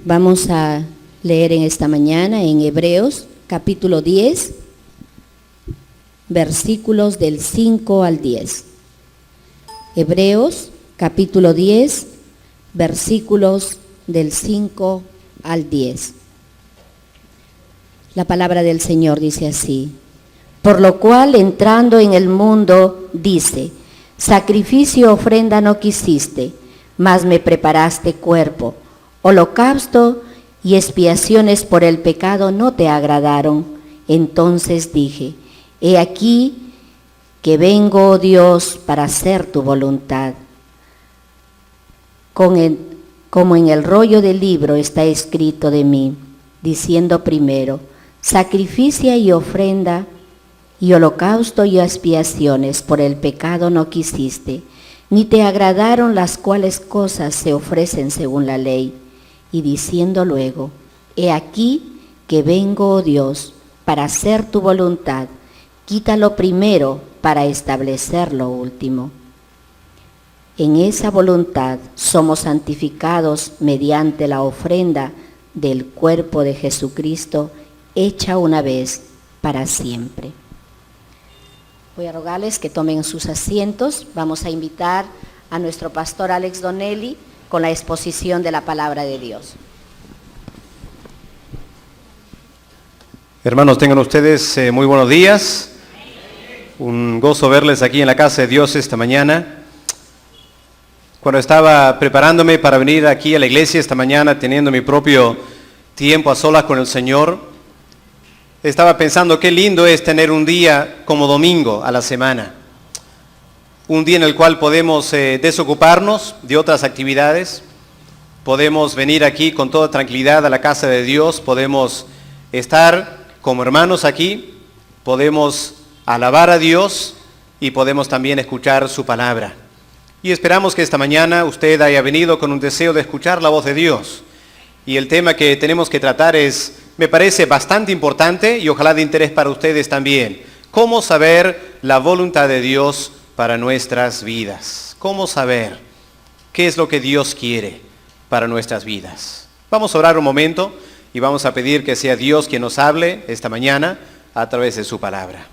Vamos a leer en esta mañana en Hebreos capítulo 10, versículos del 5 al 10. Hebreos capítulo 10, versículos del 5 al 10. La palabra del Señor dice así: por lo cual, entrando en el mundo, dice, sacrificio, ofrenda no quisiste, mas me preparaste cuerpo. Holocausto y expiaciones por el pecado no te agradaron. Entonces dije, he aquí que vengo, oh Dios, para hacer tu voluntad. Como en el rollo del libro está escrito de mí, diciendo primero, sacrificio y ofrenda y holocausto y expiaciones por el pecado no quisiste, ni te agradaron las cuales cosas se ofrecen según la ley. Y diciendo luego, he aquí que vengo, oh Dios, para hacer tu voluntad, quita lo primero para establecer lo último. En esa voluntad somos santificados mediante la ofrenda del cuerpo de Jesucristo, hecha una vez para siempre. Voy a rogarles que tomen sus asientos. Vamos a invitar a nuestro pastor Alex Donnelly con la exposición de la palabra de Dios. Hermanos, tengan ustedes muy buenos días. Un gozo verles aquí en la casa de Dios esta mañana. Cuando estaba preparándome para venir aquí a la iglesia esta mañana, teniendo mi propio tiempo a solas con el Señor, estaba pensando qué lindo es tener un día como domingo a la semana. Un día en el cual podemos desocuparnos de otras actividades, podemos venir aquí con toda tranquilidad a la casa de Dios, podemos estar como hermanos aquí, podemos alabar a Dios y podemos también escuchar su palabra. Y esperamos que esta mañana usted haya venido con un deseo de escuchar la voz de Dios. Y el tema que tenemos que tratar me parece bastante importante y ojalá de interés para ustedes también. ¿Cómo saber la voluntad de Dios para nuestras vidas? ¿Cómo saber qué es lo que Dios quiere para nuestras vidas? Vamos a orar un momento y vamos a pedir que sea Dios quien nos hable esta mañana a través de su palabra.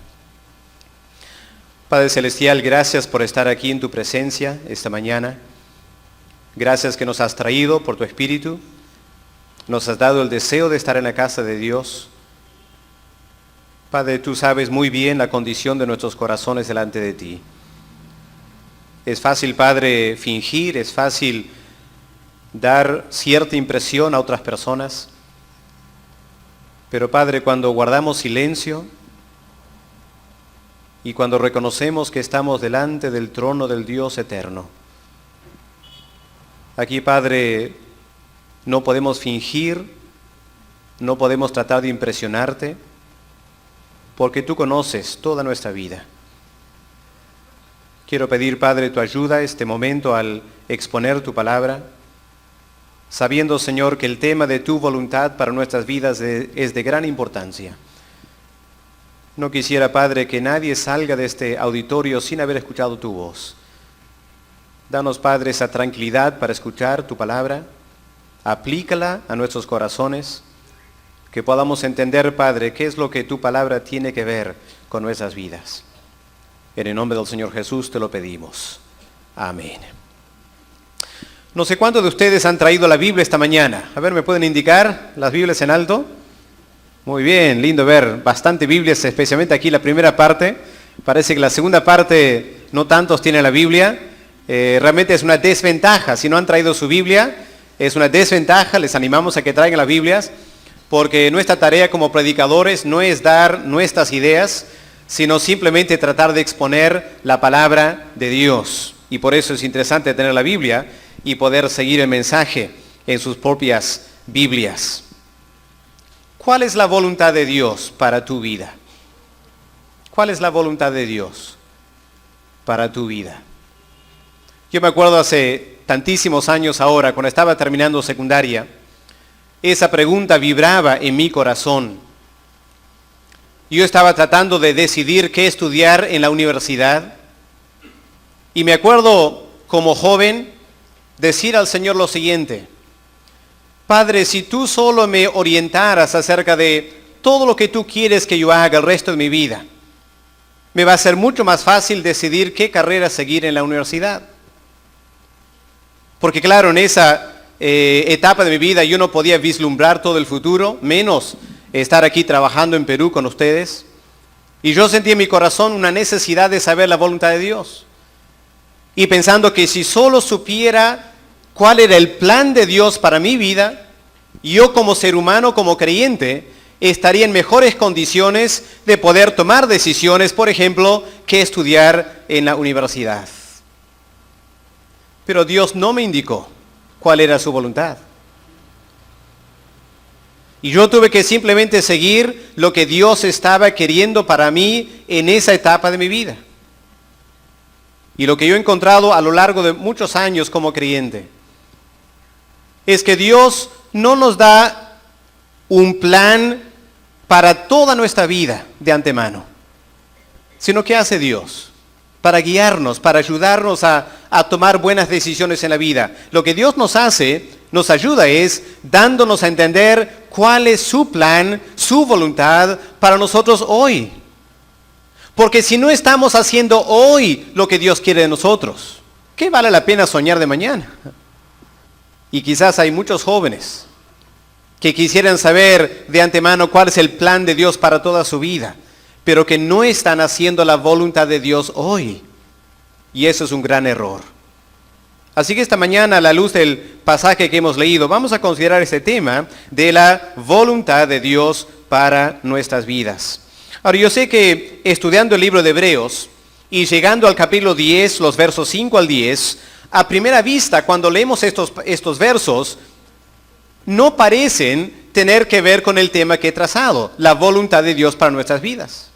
Padre Celestial, gracias por estar aquí en tu presencia esta mañana. Gracias que nos has traído por tu Espíritu. Nos has dado el deseo de estar en la casa de Dios. Padre, tú sabes muy bien la condición de nuestros corazones delante de ti. Es fácil, Padre, fingir, es fácil dar cierta impresión a otras personas. Pero, Padre, cuando guardamos silencio y cuando reconocemos que estamos delante del trono del Dios eterno, aquí, Padre, no podemos fingir, no podemos tratar de impresionarte, porque tú conoces toda nuestra vida. Quiero pedir, Padre, tu ayuda este momento al exponer tu palabra, sabiendo, Señor, que el tema de tu voluntad para nuestras vidas es de gran importancia. No quisiera, Padre, que nadie salga de este auditorio sin haber escuchado tu voz. Danos, Padre, esa tranquilidad para escuchar tu palabra. Aplícala a nuestros corazones, que podamos entender, Padre, qué es lo que tu palabra tiene que ver con nuestras vidas. En el nombre del Señor Jesús te lo pedimos. Amén. No sé cuántos de ustedes han traído la Biblia esta mañana. A ver, ¿me pueden indicar las Biblias en alto? Muy bien, lindo ver bastante Biblias, especialmente aquí la primera parte. Parece que la segunda parte no tantos tienen la Biblia. Realmente es una desventaja. Si no han traído su Biblia, es una desventaja. Les animamos a que traigan las Biblias, porque nuestra tarea como predicadores no es dar nuestras ideas, sino simplemente tratar de exponer la palabra de Dios. Y por eso es interesante tener la Biblia y poder seguir el mensaje en sus propias Biblias. ¿Cuál es la voluntad de Dios para tu vida? ¿Cuál es la voluntad de Dios para tu vida? Yo me acuerdo hace tantísimos años ahora, cuando estaba terminando secundaria, esa pregunta vibraba en mi corazón. Yo estaba tratando de decidir qué estudiar en la universidad y me acuerdo como joven decir al Señor lo siguiente: Padre, si tú solo me orientaras acerca de todo lo que tú quieres que yo haga el resto de mi vida, me va a ser mucho más fácil decidir qué carrera seguir en la universidad. Porque claro, en esa etapa de mi vida yo no podía vislumbrar todo el futuro, menos estar aquí trabajando en Perú con ustedes. Y yo sentí en mi corazón una necesidad de saber la voluntad de Dios. Y pensando que si solo supiera cuál era el plan de Dios para mi vida, yo como ser humano, como creyente, estaría en mejores condiciones de poder tomar decisiones, por ejemplo, que estudiar en la universidad. Pero Dios no me indicó cuál era su voluntad. Y yo tuve que simplemente seguir lo que Dios estaba queriendo para mí en esa etapa de mi vida. Y lo que yo he encontrado a lo largo de muchos años como creyente es que Dios no nos da un plan para toda nuestra vida de antemano, sino que hace Dios para guiarnos, para ayudarnos a tomar buenas decisiones en la vida. Lo que Dios nos hace, nos ayuda es dándonos a entender cuál es su plan, su voluntad para nosotros hoy. Porque si no estamos haciendo hoy lo que Dios quiere de nosotros, ¿qué vale la pena soñar de mañana? Y quizás hay muchos jóvenes que quisieran saber de antemano cuál es el plan de Dios para toda su vida, pero que no están haciendo la voluntad de Dios hoy. Y eso es un gran error. Así que esta mañana, a la luz del pasaje que hemos leído, vamos a considerar este tema de la voluntad de Dios para nuestras vidas. Ahora, yo sé que estudiando el libro de Hebreos y llegando al capítulo 10, los versos 5 al 10, a primera vista, cuando leemos estos versos, no parecen tener que ver con el tema que he trazado, la voluntad de Dios para nuestras vidas.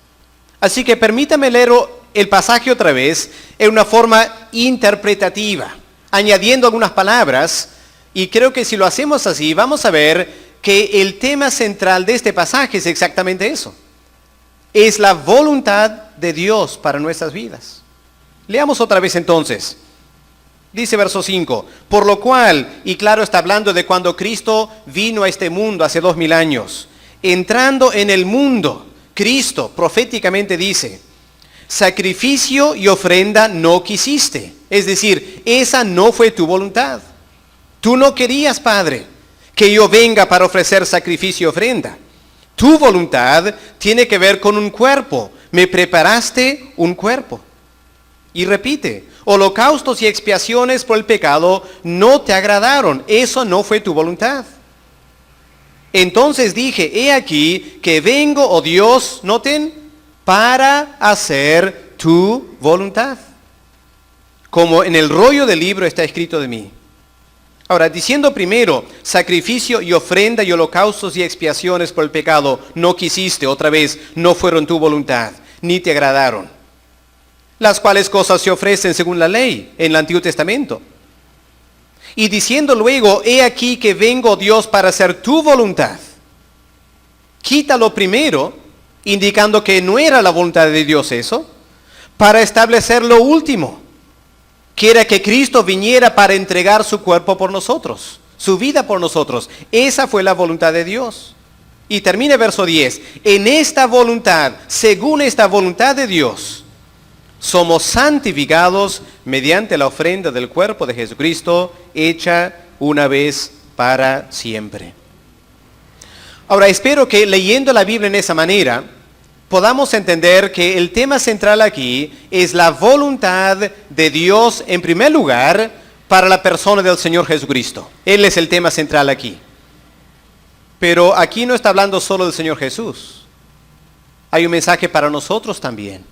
Así que permítame leer el pasaje otra vez en una forma interpretativa, añadiendo algunas palabras, y creo que si lo hacemos así, vamos a ver que el tema central de este pasaje es exactamente eso. Es la voluntad de Dios para nuestras vidas. Leamos otra vez entonces. Dice verso 5, por lo cual, y claro está hablando de cuando Cristo vino a este mundo hace 2000 años, entrando en el mundo, Cristo proféticamente dice, sacrificio y ofrenda no quisiste. Es decir, esa no fue tu voluntad. Tú no querías, Padre, que yo venga para ofrecer sacrificio y ofrenda. Tu voluntad tiene que ver con un cuerpo. Me preparaste un cuerpo. Y repite, holocaustos y expiaciones por el pecado no te agradaron. Eso no fue tu voluntad. Entonces dije, he aquí que vengo, oh Dios, noten, para hacer tu voluntad. Como en el rollo del libro está escrito de mí. Ahora, diciendo primero, sacrificio y ofrenda y holocaustos y expiaciones por el pecado no quisiste, otra vez, no fueron tu voluntad, ni te agradaron. Las cuales cosas se ofrecen según la ley en el Antiguo Testamento. Y diciendo luego, he aquí que vengo, Dios, para hacer tu voluntad. Quítalo primero, indicando que no era la voluntad de Dios eso, para establecer lo último, que era que Cristo viniera para entregar su cuerpo por nosotros, su vida por nosotros. Esa fue la voluntad de Dios. Y termina el verso 10. En esta voluntad, según esta voluntad de Dios, somos santificados mediante la ofrenda del cuerpo de Jesucristo, hecha una vez para siempre. Ahora, espero que leyendo la Biblia en esa manera, podamos entender que el tema central aquí es la voluntad de Dios en primer lugar para la persona del Señor Jesucristo. Él es el tema central aquí. Pero aquí no está hablando solo del Señor Jesús. Hay un mensaje para nosotros también.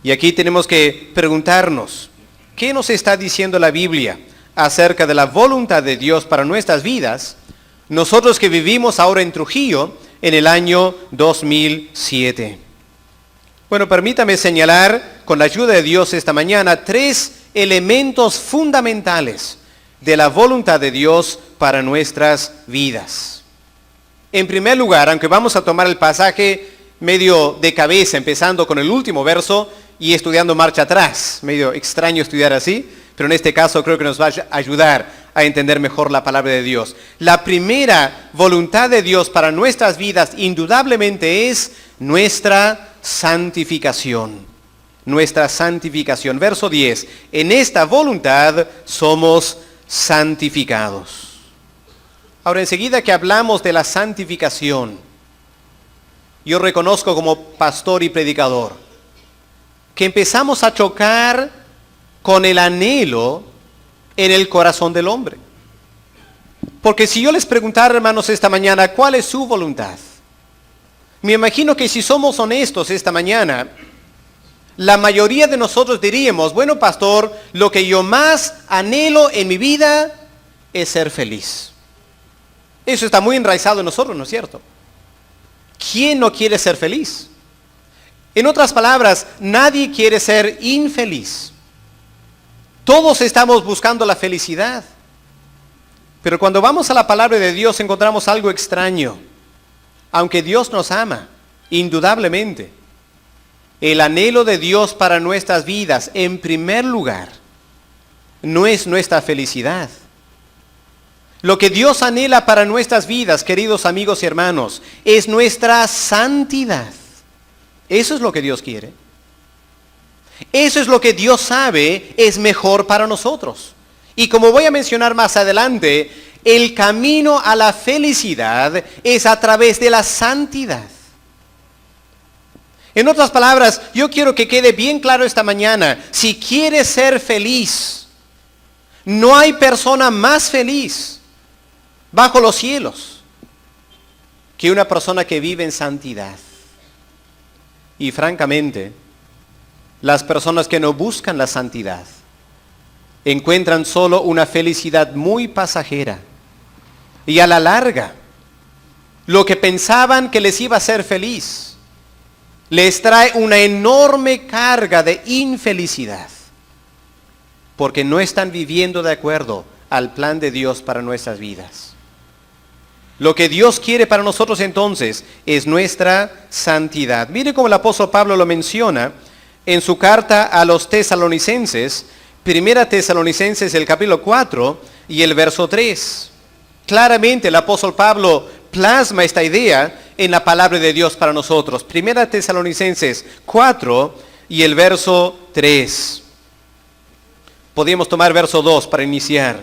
Y aquí tenemos que preguntarnos, ¿qué nos está diciendo la Biblia acerca de la voluntad de Dios para nuestras vidas? Nosotros que vivimos ahora en Trujillo, en el año 2007. Bueno, permítame señalar con la ayuda de Dios esta mañana 3 elementos fundamentales de la voluntad de Dios para nuestras vidas. En primer lugar, aunque vamos a tomar el pasaje medio de cabeza, empezando con el último verso y estudiando marcha atrás, medio extraño estudiar así, pero en este caso creo que nos va a ayudar a entender mejor la palabra de Dios. La primera voluntad de Dios para nuestras vidas indudablemente es nuestra santificación. Nuestra santificación. Verso 10. En esta voluntad somos santificados. Ahora, enseguida que hablamos de la santificación, yo reconozco como pastor y predicador que empezamos a chocar con el anhelo en el corazón del hombre. Porque si yo les preguntara, hermanos, esta mañana, ¿cuál es su voluntad? Me imagino que si somos honestos esta mañana, la mayoría de nosotros diríamos, bueno, pastor, lo que yo más anhelo en mi vida es ser feliz. Eso está muy enraizado en nosotros, ¿no es cierto? ¿Quién no quiere ser feliz? En otras palabras, nadie quiere ser infeliz. Todos estamos buscando la felicidad. Pero cuando vamos a la palabra de Dios encontramos algo extraño. Aunque Dios nos ama, indudablemente, el anhelo de Dios para nuestras vidas, en primer lugar, no es nuestra felicidad. Lo que Dios anhela para nuestras vidas, queridos amigos y hermanos, es nuestra santidad. Eso es lo que Dios quiere. Eso es lo que Dios sabe es mejor para nosotros. Y como voy a mencionar más adelante, el camino a la felicidad es a través de la santidad. En otras palabras, yo quiero que quede bien claro esta mañana, si quieres ser feliz, no hay persona más feliz bajo los cielos que una persona que vive en santidad. Y francamente, las personas que no buscan la santidad encuentran solo una felicidad muy pasajera. Y a la larga, lo que pensaban que les iba a hacer feliz, les trae una enorme carga de infelicidad, porque no están viviendo de acuerdo al plan de Dios para nuestras vidas. Lo que Dios quiere para nosotros entonces es nuestra santidad. Mire cómo el apóstol Pablo lo menciona en su carta a los tesalonicenses, primera Tesalonicenses, el capítulo 4 y el verso 3. Claramente el apóstol Pablo plasma esta idea en la palabra de Dios para nosotros. Primera Tesalonicenses 4 y el verso 3. Podríamos tomar verso 2 para iniciar.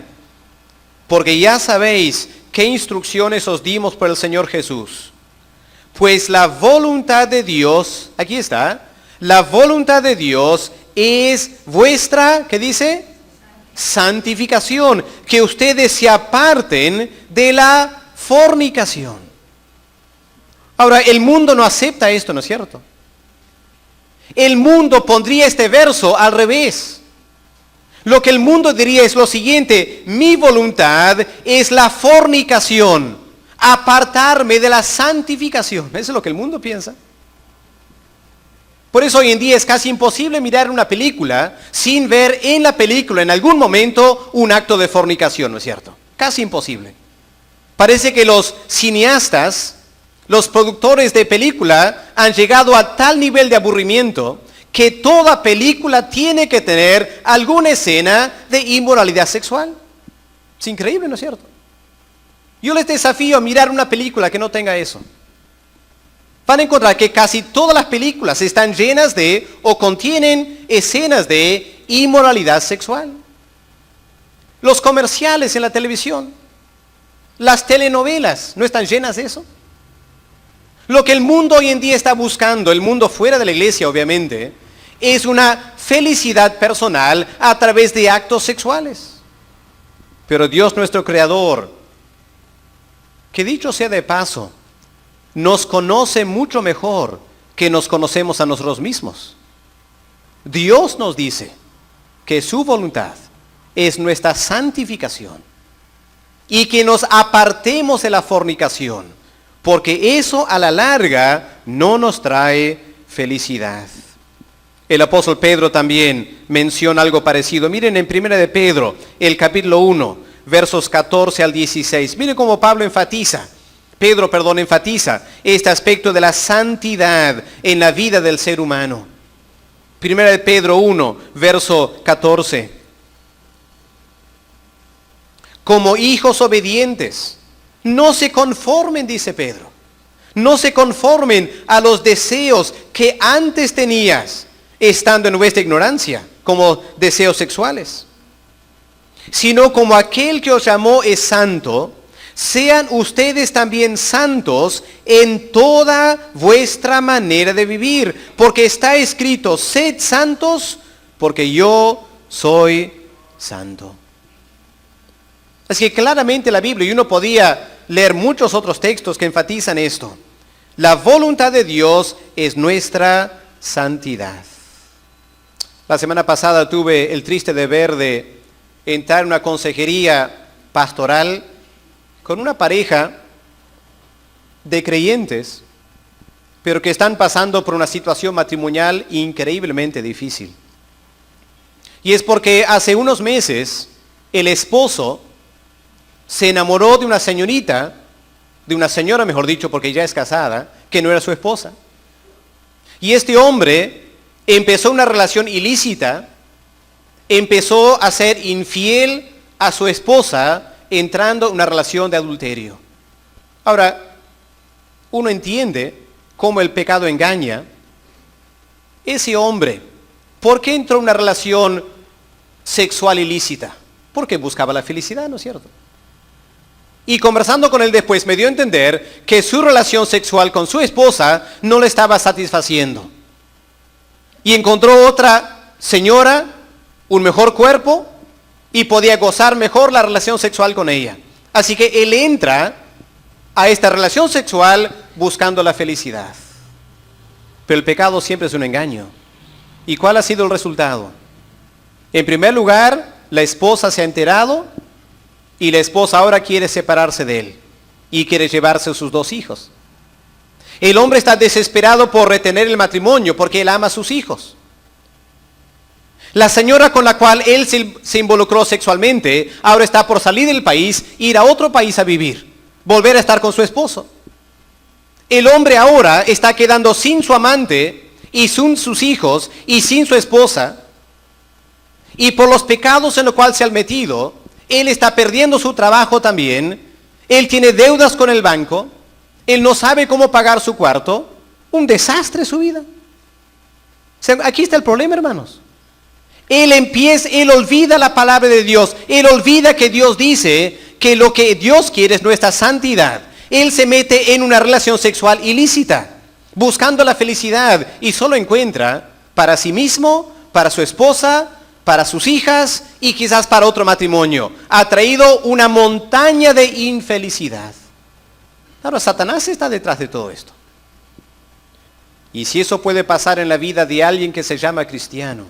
Porque ya sabéis qué instrucciones os dimos por el Señor Jesús. Pues la voluntad de Dios, aquí está, la voluntad de Dios es vuestra, ¿qué dice? Santificación, que ustedes se aparten de la fornicación. Ahora, el mundo no acepta esto, ¿no es cierto? El mundo pondría este verso al revés. Lo que el mundo diría es lo siguiente: mi voluntad es la fornicación, apartarme de la santificación. Eso es lo que el mundo piensa. Por eso hoy en día es casi imposible mirar una película sin ver en la película en algún momento un acto de fornicación, ¿no es cierto? Casi imposible. Parece que los cineastas, los productores de película han llegado a tal nivel de aburrimiento que toda película tiene que tener alguna escena de inmoralidad sexual. Es increíble, ¿no es cierto? Yo les desafío a mirar una película que no tenga eso. Van a encontrar que casi todas las películas están llenas de o contienen escenas de inmoralidad sexual. Los comerciales en la televisión, las telenovelas, ¿no están llenas de eso? Lo que el mundo hoy en día está buscando, el mundo fuera de la iglesia obviamente, es una felicidad personal a través de actos sexuales. Pero Dios nuestro Creador, que dicho sea de paso, nos conoce mucho mejor que nos conocemos a nosotros mismos. Dios nos dice que su voluntad es nuestra santificación y que nos apartemos de la fornicación, porque eso a la larga no nos trae felicidad. El apóstol Pedro también menciona algo parecido. Miren en 1 de Pedro, el capítulo 1, versos 14 al 16. Miren cómo Pedro enfatiza este aspecto de la santidad en la vida del ser humano. 1 de Pedro 1, verso 14. como hijos obedientes. No se conformen, dice Pedro. No se conformen a los deseos que antes tenías, estando en vuestra ignorancia, como deseos sexuales. Sino como aquel que os llamó es santo, sean ustedes también santos en toda vuestra manera de vivir. Porque está escrito, sed santos, porque yo soy santo. Así que claramente la Biblia, y uno podía leer muchos otros textos que enfatizan esto. La voluntad de Dios es nuestra santidad. La semana pasada tuve el triste deber de entrar en una consejería pastoral con una pareja de creyentes, pero que están pasando por una situación matrimonial increíblemente difícil. Y es porque hace unos meses el esposo se enamoró de una señorita, de una señora mejor dicho, porque ya es casada, que no era su esposa. Y este hombre empezó una relación ilícita, empezó a ser infiel a su esposa, entrando en una relación de adulterio. Ahora, uno entiende cómo el pecado engaña. Ese hombre, ¿por qué entró en una relación sexual ilícita? Porque buscaba la felicidad, ¿no es cierto? Y conversando con él después me dio a entender que su relación sexual con su esposa no le estaba satisfaciendo. Y encontró otra señora, un mejor cuerpo, y podía gozar mejor la relación sexual con ella. Así que él entra a esta relación sexual buscando la felicidad. Pero el pecado siempre es un engaño. ¿Y cuál ha sido el resultado? En primer lugar, la esposa se ha enterado y la esposa ahora quiere separarse de él y quiere llevarse a sus 2 hijos. El hombre está desesperado por retener el matrimonio porque él ama a sus hijos. La señora con la cual él se involucró sexualmente ahora está por salir del país, ir a otro país a vivir, volver a estar con su esposo. El hombre ahora está quedando sin su amante y sin sus hijos y sin su esposa. Y por los pecados en los cuales se ha metido, él está perdiendo su trabajo también. Él tiene deudas con el banco. Él no sabe cómo pagar su cuarto. Un desastre su vida. O sea, aquí está el problema, hermanos. Él olvida la palabra de Dios. Él olvida que Dios dice que lo que Dios quiere es nuestra santidad. Él se mete en una relación sexual ilícita, buscando la felicidad, y solo encuentra para sí mismo, para su esposa, para sus hijas y quizás para otro matrimonio. Ha traído una montaña de infelicidad. Ahora, Satanás está detrás de todo esto. Y si eso puede pasar en la vida de alguien que se llama cristiano,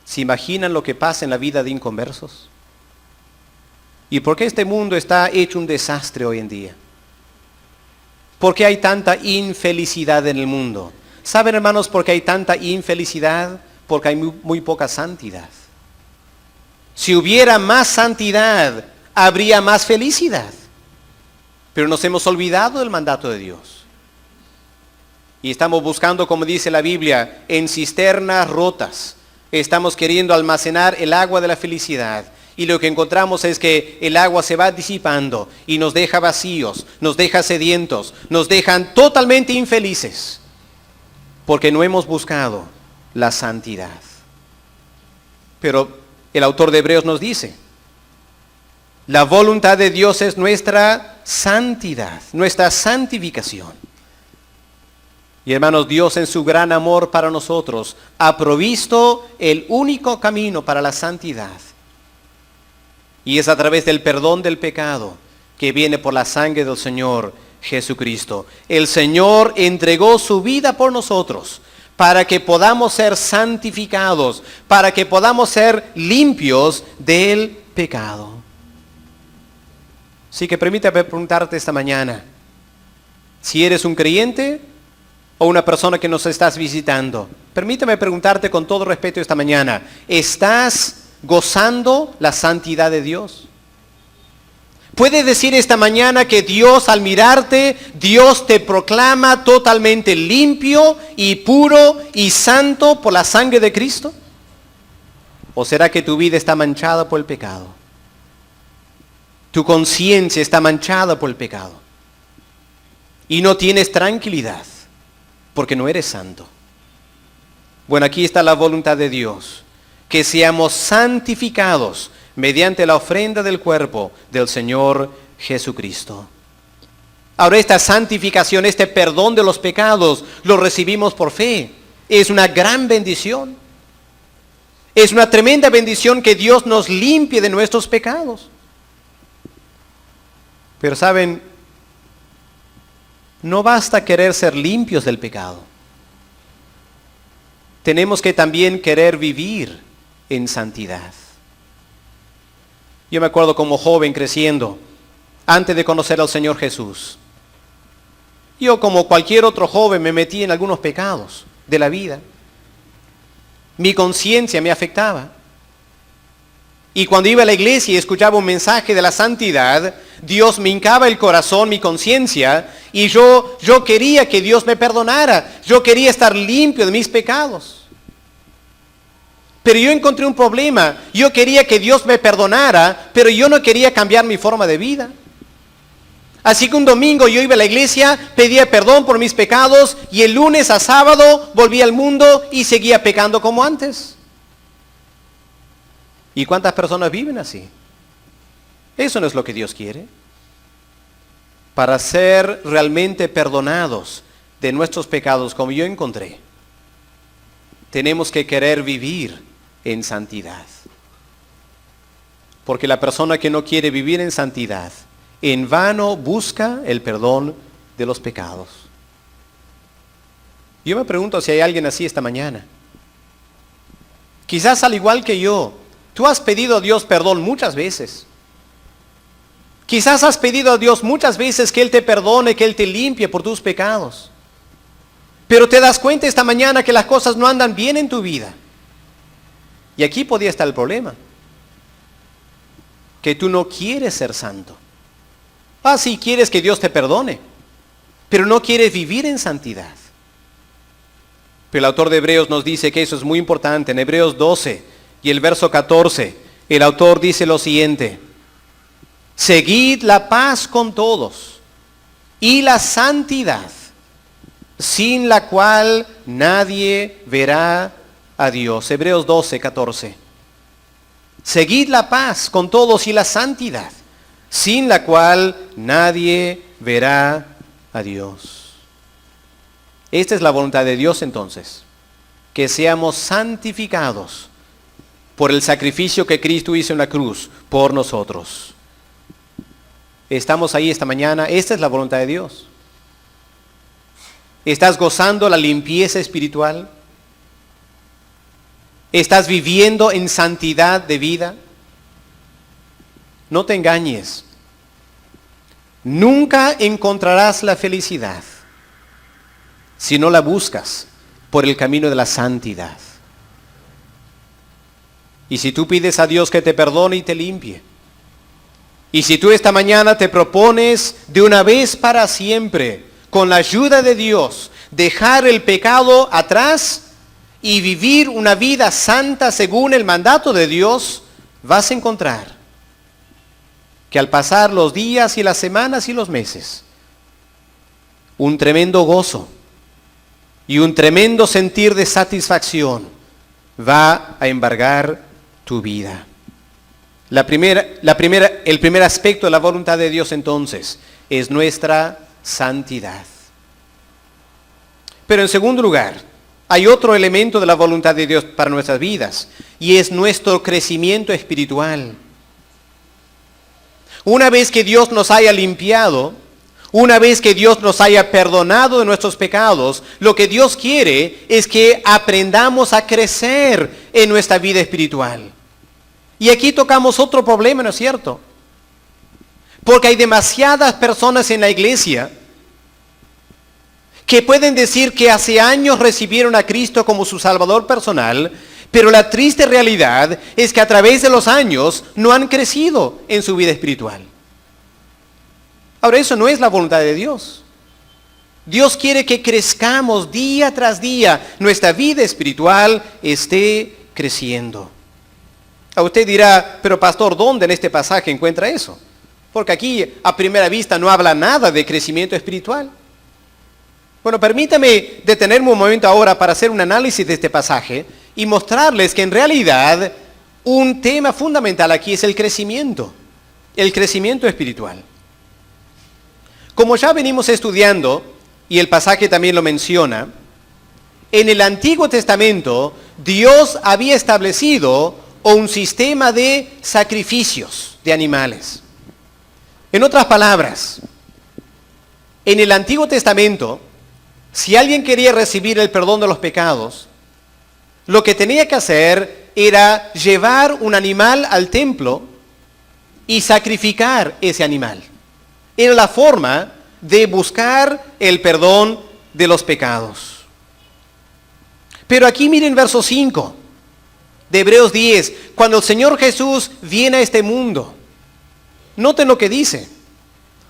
¿se imaginan lo que pasa en la vida de inconversos? ¿Y por qué este mundo está hecho un desastre hoy en día? ¿Por qué hay tanta infelicidad en el mundo? ¿Saben, hermanos, por qué hay tanta infelicidad? Porque hay muy poca santidad. Si hubiera más santidad, habría más felicidad. Pero nos hemos olvidado del mandato de Dios. Y estamos buscando, como dice la Biblia, en cisternas rotas. Estamos queriendo almacenar el agua de la felicidad. Y lo que encontramos es que el agua se va disipando y nos deja vacíos, nos deja sedientos, nos dejan totalmente infelices. Porque no hemos buscado la santidad. Pero el autor de Hebreos nos dice, la voluntad de Dios es nuestra santidad, nuestra santificación. Y hermanos, Dios en su gran amor para nosotros ha provisto el único camino para la santidad. Y es a través del perdón del pecado que viene por la sangre del Señor Jesucristo. El Señor entregó su vida por nosotros para que podamos ser santificados, para que podamos ser limpios del pecado. Así que permítame preguntarte esta mañana, si eres un creyente o una persona que nos estás visitando, permítame preguntarte con todo respeto esta mañana, ¿estás gozando la santidad de Dios? ¿Puedes decir esta mañana que Dios, al mirarte, Dios te proclama totalmente limpio y puro y santo por la sangre de Cristo? ¿O será que tu vida está manchada por el pecado? Tu conciencia está manchada por el pecado. Y no tienes tranquilidad porque no eres santo. Bueno, aquí está la voluntad de Dios. Que seamos santificados mediante la ofrenda del cuerpo del Señor Jesucristo. Ahora esta santificación, este perdón de los pecados, lo recibimos por fe. Es una gran bendición. Es una tremenda bendición que Dios nos limpie de nuestros pecados. Pero saben, no basta querer ser limpios del pecado. Tenemos que también querer vivir en santidad. Yo me acuerdo como joven creciendo, antes de conocer al Señor Jesús. Yo como cualquier otro joven me metí en algunos pecados de la vida. Mi conciencia me afectaba. Y cuando iba a la iglesia y escuchaba un mensaje de la santidad, Dios me hincaba el corazón, mi conciencia, y yo quería que Dios me perdonara. Yo quería estar limpio de mis pecados. Pero yo encontré un problema. Yo quería que Dios me perdonara, pero yo no quería cambiar mi forma de vida. Así que un domingo yo iba a la iglesia, pedía perdón por mis pecados, y el lunes a sábado volvía al mundo y seguía pecando como antes. ¿Y cuántas personas viven así? Eso no es lo que Dios quiere. Para ser realmente perdonados de nuestros pecados, como yo encontré, tenemos que querer vivir en santidad. Porque la persona que no quiere vivir en santidad, en vano busca el perdón de los pecados. Yo me pregunto si hay alguien así esta mañana. Quizás al igual que yo, tú has pedido a Dios perdón muchas veces. Quizás has pedido a Dios muchas veces que Él te perdone, que Él te limpie por tus pecados. Pero te das cuenta esta mañana que las cosas no andan bien en tu vida. Y aquí podría estar el problema. Que tú no quieres ser santo. Sí, quieres que Dios te perdone, pero no quieres vivir en santidad. Pero el autor de Hebreos nos dice que eso es muy importante. En Hebreos 12 y el verso 14, el autor dice lo siguiente: seguid la paz con todos y la santidad, sin la cual nadie verá a Dios. Hebreos 12, 14. Seguid la paz con todos y la santidad, sin la cual nadie verá a Dios. Esta es la voluntad de Dios entonces, que seamos santificados por el sacrificio que Cristo hizo en la cruz por nosotros. Estamos ahí esta mañana. Esta es la voluntad de Dios. ¿Estás gozando la limpieza espiritual? ¿Estás viviendo en santidad de vida? No te engañes. Nunca encontrarás la felicidad si no la buscas por el camino de la santidad. Y si tú pides a Dios que te perdone y te limpie, y si tú esta mañana te propones de una vez para siempre, con la ayuda de Dios, dejar el pecado atrás y vivir una vida santa según el mandato de Dios, vas a encontrar que al pasar los días y las semanas y los meses, un tremendo gozo y un tremendo sentir de satisfacción va a embargar tu vida. El primer aspecto de la voluntad de Dios entonces es nuestra santidad. Pero en segundo lugar, hay otro elemento de la voluntad de Dios para nuestras vidas, y es nuestro crecimiento espiritual. Una vez que Dios nos haya limpiado, una vez que Dios nos haya perdonado de nuestros pecados, lo que Dios quiere es que aprendamos a crecer en nuestra vida espiritual. Y aquí tocamos otro problema, ¿no es cierto? Porque hay demasiadas personas en la iglesia que pueden decir que hace años recibieron a Cristo como su Salvador personal, pero la triste realidad es que a través de los años no han crecido en su vida espiritual. Ahora, eso no es la voluntad de Dios. Dios quiere que crezcamos día tras día, nuestra vida espiritual esté creciendo. A usted dirá, pero pastor, ¿dónde en este pasaje encuentra eso? Porque aquí a primera vista no habla nada de crecimiento espiritual. Bueno, permítame detenerme un momento ahora para hacer un análisis de este pasaje y mostrarles que en realidad un tema fundamental aquí es el crecimiento espiritual. Como ya venimos estudiando, y el pasaje también lo menciona, en el Antiguo Testamento Dios había establecido un sistema de sacrificios de animales. En otras palabras, en el Antiguo Testamento, si alguien quería recibir el perdón de los pecados, lo que tenía que hacer era llevar un animal al templo y sacrificar ese animal. Era la forma de buscar el perdón de los pecados. Pero aquí miren verso 5 de Hebreos 10, cuando el Señor Jesús viene a este mundo. Noten lo que dice.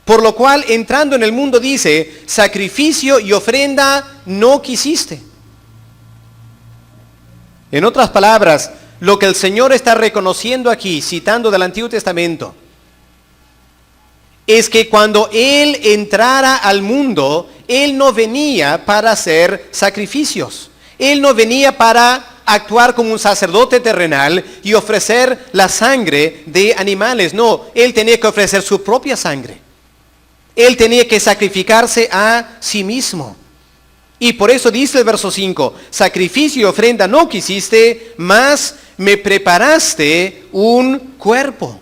Por lo cual, entrando en el mundo, dice, sacrificio y ofrenda no quisiste. En otras palabras, lo que el Señor está reconociendo aquí, citando del Antiguo Testamento, es que cuando Él entrara al mundo, Él no venía para hacer sacrificios. Él no venía para actuar como un sacerdote terrenal y ofrecer la sangre de animales. No, Él tenía que ofrecer su propia sangre. Él tenía que sacrificarse a sí mismo. Y por eso dice el verso 5, sacrificio y ofrenda no quisiste, mas me preparaste un cuerpo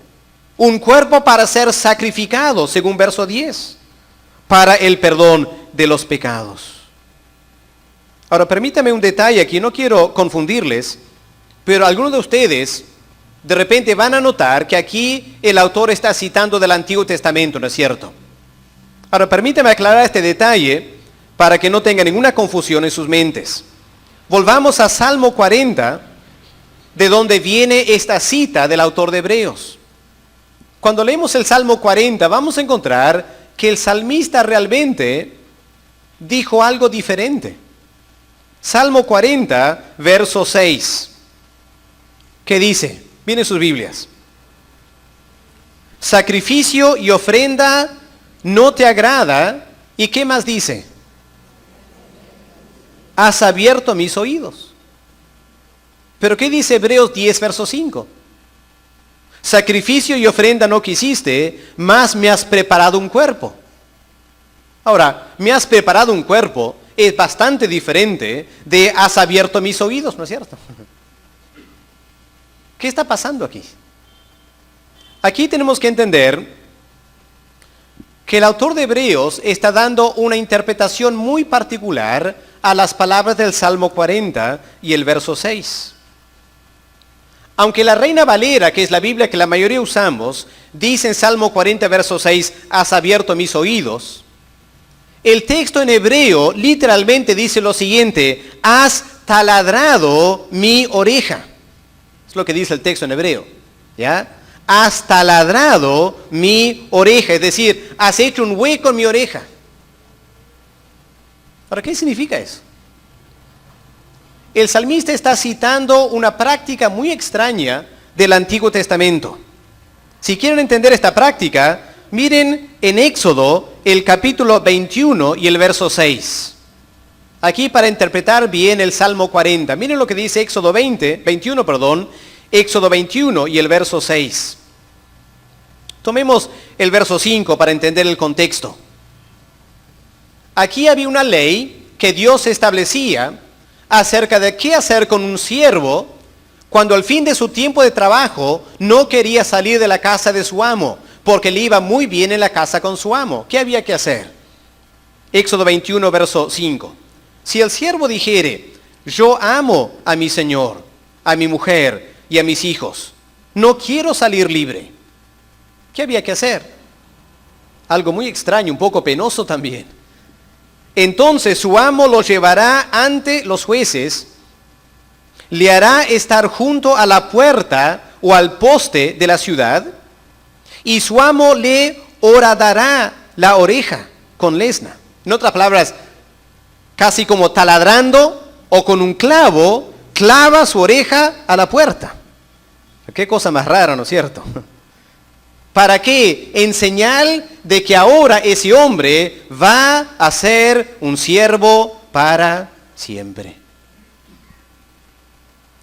para ser sacrificado, según verso 10, para el perdón de los pecados. Ahora, permítame un detalle aquí, no quiero confundirles, pero algunos de ustedes de repente van a notar que aquí el autor está citando del Antiguo Testamento, ¿no es cierto? Ahora, permítame aclarar este detalle para que no tenga ninguna confusión en sus mentes. Volvamos a Salmo 40, de donde viene esta cita del autor de Hebreos. Cuando leemos el Salmo 40, vamos a encontrar que el salmista realmente dijo algo diferente. Salmo 40, verso 6. ¿Qué dice? Miren sus Biblias. Sacrificio y ofrenda no te agrada. ¿Y qué más dice? Has abierto mis oídos. ¿Pero qué dice Hebreos 10, verso 5? Sacrificio y ofrenda no quisiste, mas me has preparado un cuerpo. Ahora, me has preparado un cuerpo es bastante diferente de has abierto mis oídos, ¿no es cierto? ¿Qué está pasando aquí? Aquí tenemos que entender que el autor de Hebreos está dando una interpretación muy particular a las palabras del Salmo 40 y el verso 6. Aunque la Reina Valera, que es la Biblia que la mayoría usamos, dice en Salmo 40, verso 6, has abierto mis oídos, el texto en hebreo literalmente dice lo siguiente, has taladrado mi oreja. Es lo que dice el texto en hebreo, ¿ya? Has taladrado mi oreja, es decir, has hecho un hueco en mi oreja. ¿Para qué significa eso? El salmista está citando una práctica muy extraña del Antiguo Testamento. Si quieren entender esta práctica, miren en Éxodo el capítulo 21 y el verso 6. Aquí para interpretar bien el Salmo 40. Miren lo que dice Éxodo 21, Éxodo 21 y el verso 6. Tomemos el verso 5 para entender el contexto. Aquí había una ley que Dios establecía acerca de qué hacer con un siervo cuando al fin de su tiempo de trabajo no quería salir de la casa de su amo, porque le iba muy bien en la casa con su amo. ¿Qué había que hacer? Éxodo 21, verso 5. Si el siervo dijere, yo amo a mi señor, a mi mujer y a mis hijos, no quiero salir libre, ¿qué había que hacer? Algo muy extraño, un poco penoso también. Entonces su amo lo llevará ante los jueces, le hará estar junto a la puerta o al poste de la ciudad, y su amo le horadará la oreja con lesna. En otras palabras, casi como taladrando o con un clavo, clava su oreja a la puerta. Qué cosa más rara, ¿no es cierto? ¿Para qué? En señal de que ahora ese hombre va a ser un siervo para siempre.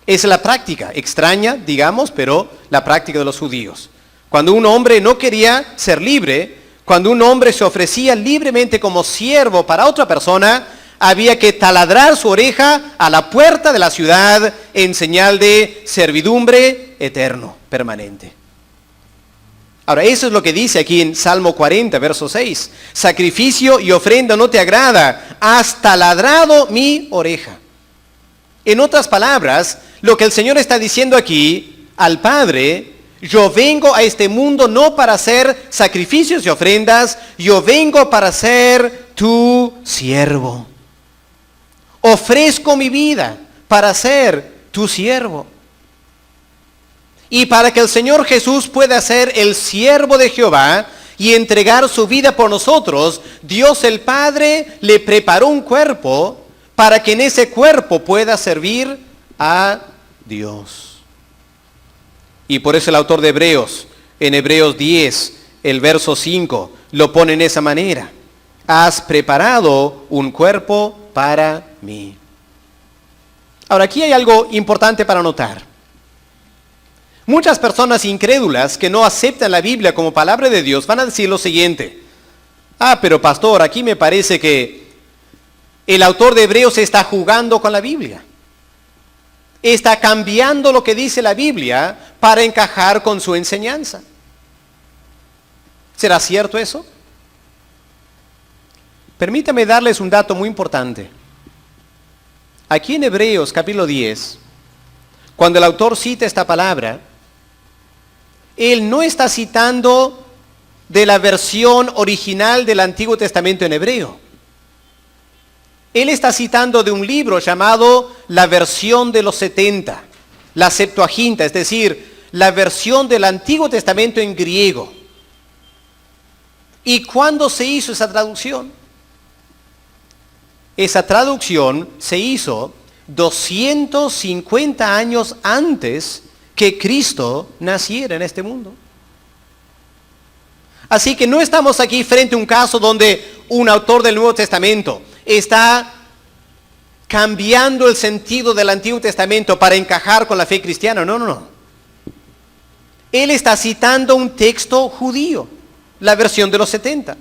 Es la práctica, extraña, digamos, pero la práctica de los judíos. Cuando un hombre no quería ser libre, cuando un hombre se ofrecía libremente como siervo para otra persona, había que taladrar su oreja a la puerta de la ciudad en señal de servidumbre eterno, permanente. Ahora, eso es lo que dice aquí en Salmo 40, verso 6. Sacrificio y ofrenda no te agrada, has taladrado mi oreja. En otras palabras, lo que el Señor está diciendo aquí al Padre: yo vengo a este mundo no para hacer sacrificios y ofrendas, yo vengo para ser tu siervo. Ofrezco mi vida para ser tu siervo. Y para que el Señor Jesús pueda ser el siervo de Jehová y entregar su vida por nosotros, Dios el Padre le preparó un cuerpo para que en ese cuerpo pueda servir a Dios. Y por eso el autor de Hebreos, en Hebreos 10, el verso 5, lo pone en esa manera: has preparado un cuerpo para mí. Ahora, aquí hay algo importante para notar. Muchas personas incrédulas que no aceptan la Biblia como palabra de Dios van a decir lo siguiente: pero pastor, aquí me parece que el autor de Hebreos está jugando con la Biblia. Está cambiando lo que dice la Biblia para encajar con su enseñanza. ¿Será cierto eso? Permítame darles un dato muy importante. Aquí en Hebreos capítulo 10, cuando el autor cita esta palabra, él no está citando de la versión original del Antiguo Testamento en hebreo. Él está citando de un libro llamado la versión de los 70, la Septuaginta, es decir, la versión del Antiguo Testamento en griego. ¿Y cuándo se hizo esa traducción? Esa traducción se hizo 250 años antes que Cristo naciera en este mundo. Así que no estamos aquí frente a un caso donde un autor del Nuevo Testamento está cambiando el sentido del Antiguo Testamento para encajar con la fe cristiana. No. Él está citando un texto judío, la versión de los 70,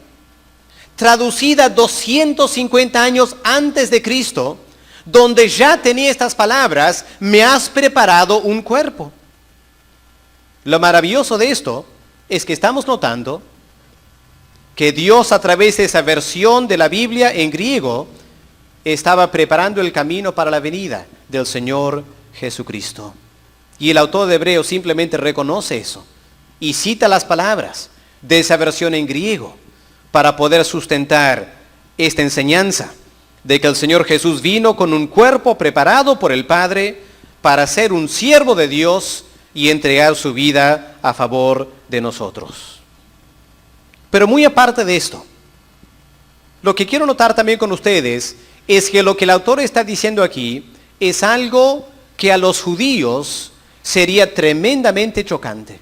traducida 250 años antes de Cristo, donde ya tenía estas palabras: me has preparado un cuerpo. Lo maravilloso de esto es que estamos notando que Dios, a través de esa versión de la Biblia en griego, estaba preparando el camino para la venida del Señor Jesucristo. Y el autor de Hebreos simplemente reconoce eso y cita las palabras de esa versión en griego para poder sustentar esta enseñanza de que el Señor Jesús vino con un cuerpo preparado por el Padre para ser un siervo de Dios y entregar su vida a favor de nosotros. Pero muy aparte de esto, lo que quiero notar también con ustedes es que lo que el autor está diciendo aquí es algo que a los judíos sería tremendamente chocante.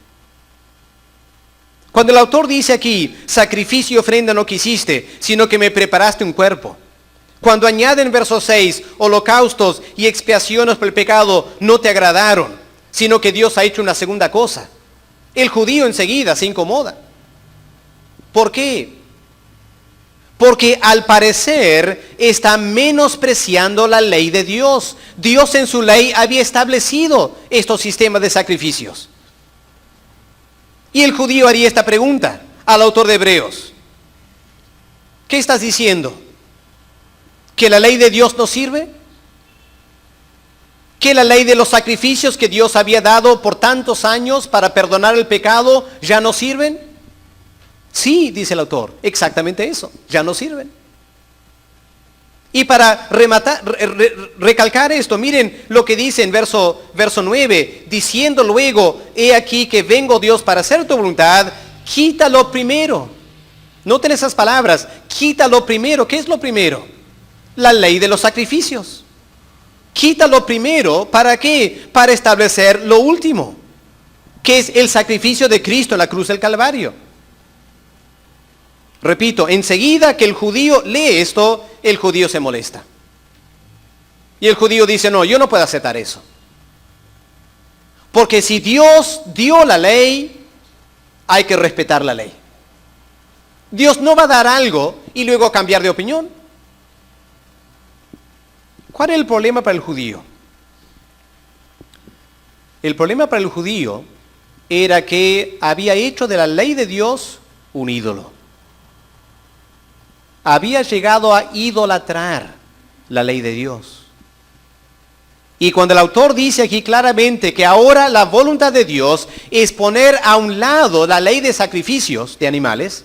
Cuando el autor dice aquí: sacrificio y ofrenda no quisiste, sino que me preparaste un cuerpo. Cuando añade en verso 6, holocaustos y expiaciones por el pecado no te agradaron, sino que Dios ha hecho una segunda cosa, el judío enseguida se incomoda. ¿Por qué? Porque al parecer está menospreciando la ley de Dios. Dios en su ley había establecido estos sistemas de sacrificios. Y el judío haría esta pregunta al autor de Hebreos: ¿qué estás diciendo? ¿Que la ley de Dios no sirve? ¿Que la ley de los sacrificios que Dios había dado por tantos años para perdonar el pecado ya no sirven? Sí, dice el autor, exactamente eso, ya no sirven. Y para recalcar esto, miren lo que dice en verso 9, diciendo luego: he aquí que vengo, Dios, para hacer tu voluntad, quítalo primero. Noten esas palabras: quítalo primero. ¿Qué es lo primero? La ley de los Quítalo primero, ¿para qué? Para establecer lo último. que es el sacrificio de Cristo en la cruz del Calvario. Repito, enseguida que el judío lee esto, el judío se molesta. Y el judío dice, no, yo no puedo aceptar eso. Porque si Dios dio la ley, hay que respetar la ley. Dios no va a dar algo y luego cambiar de opinión. ¿Cuál es el problema para el judío? El problema para el judío era que había hecho de la ley de Dios un ídolo. Había llegado a idolatrar la ley de Dios. Y cuando el autor dice aquí claramente que ahora la voluntad de Dios es poner a un lado la ley de sacrificios de animales,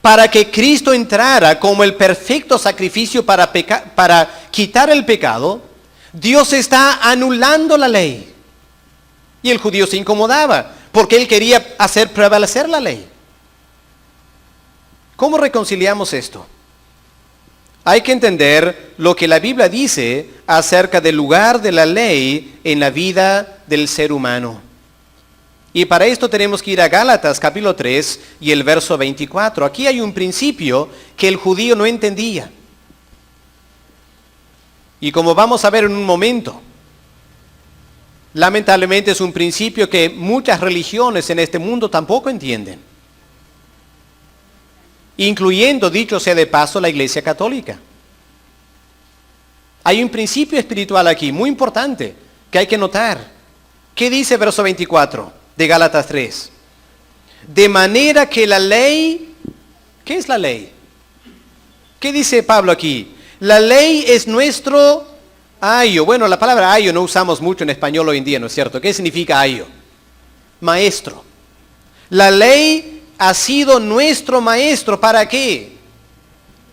para que Cristo entrara como el perfecto sacrificio para quitar el pecado, Dios está anulando la ley. Y el judío se incomodaba, porque él quería hacer prevalecer la ley. ¿Cómo reconciliamos esto? Hay que entender lo que la Biblia dice acerca del lugar de la ley en la vida del ser humano. Y para esto tenemos que ir a Gálatas capítulo 3 y el verso 24. Aquí hay un principio que el judío no entendía. Y como vamos a ver en un momento, lamentablemente es un principio que muchas religiones en este mundo tampoco entienden. Incluyendo, dicho sea de paso, la Iglesia Católica. Hay un principio espiritual aquí muy importante que hay que notar. ¿Qué dice verso 24 de Gálatas 3? De manera que la ley, ¿qué es la ley? ¿Qué dice Pablo aquí? La ley es nuestro ayo. Bueno, la palabra ayo no usamos mucho en español hoy en día, ¿no es cierto? ¿Qué significa ayo? Maestro. La ley ha sido nuestro maestro. ¿Para qué?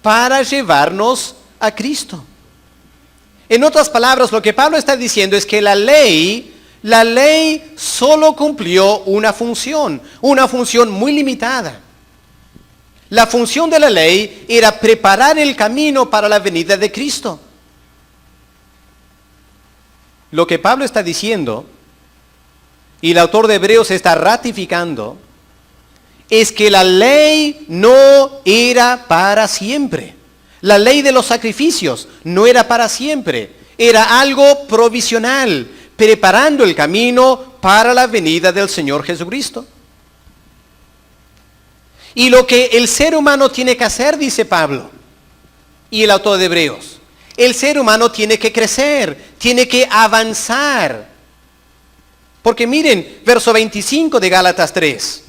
Para llevarnos a Cristo. En otras palabras, lo que Pablo está diciendo es que la ley solo cumplió una función muy limitada. La función de la ley era preparar el camino para la venida de Cristo. Lo que Pablo está diciendo, y el autor de Hebreos está ratificando, es que la ley no era para siempre. La ley de los sacrificios no era para siempre. Era algo provisional, preparando el camino para la venida del Señor Jesucristo. Y lo que el ser humano tiene que hacer, dice Pablo, y el autor de Hebreos, el ser humano tiene que crecer, tiene que avanzar. Porque miren, verso 25 de Gálatas 3.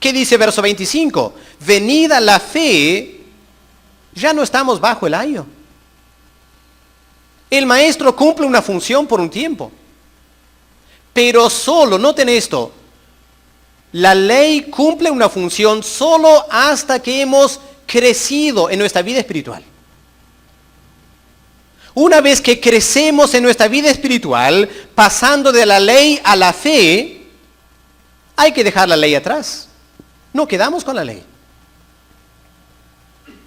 ¿Qué dice verso 25? Venida la fe, ya no estamos bajo el ayo. El maestro cumple una función por un tiempo. Pero solo, noten esto, la ley cumple una función solo hasta que hemos crecido en nuestra vida espiritual. Una vez que crecemos en nuestra vida espiritual, pasando de la ley a la fe, hay que dejar la ley atrás. No quedamos con la ley.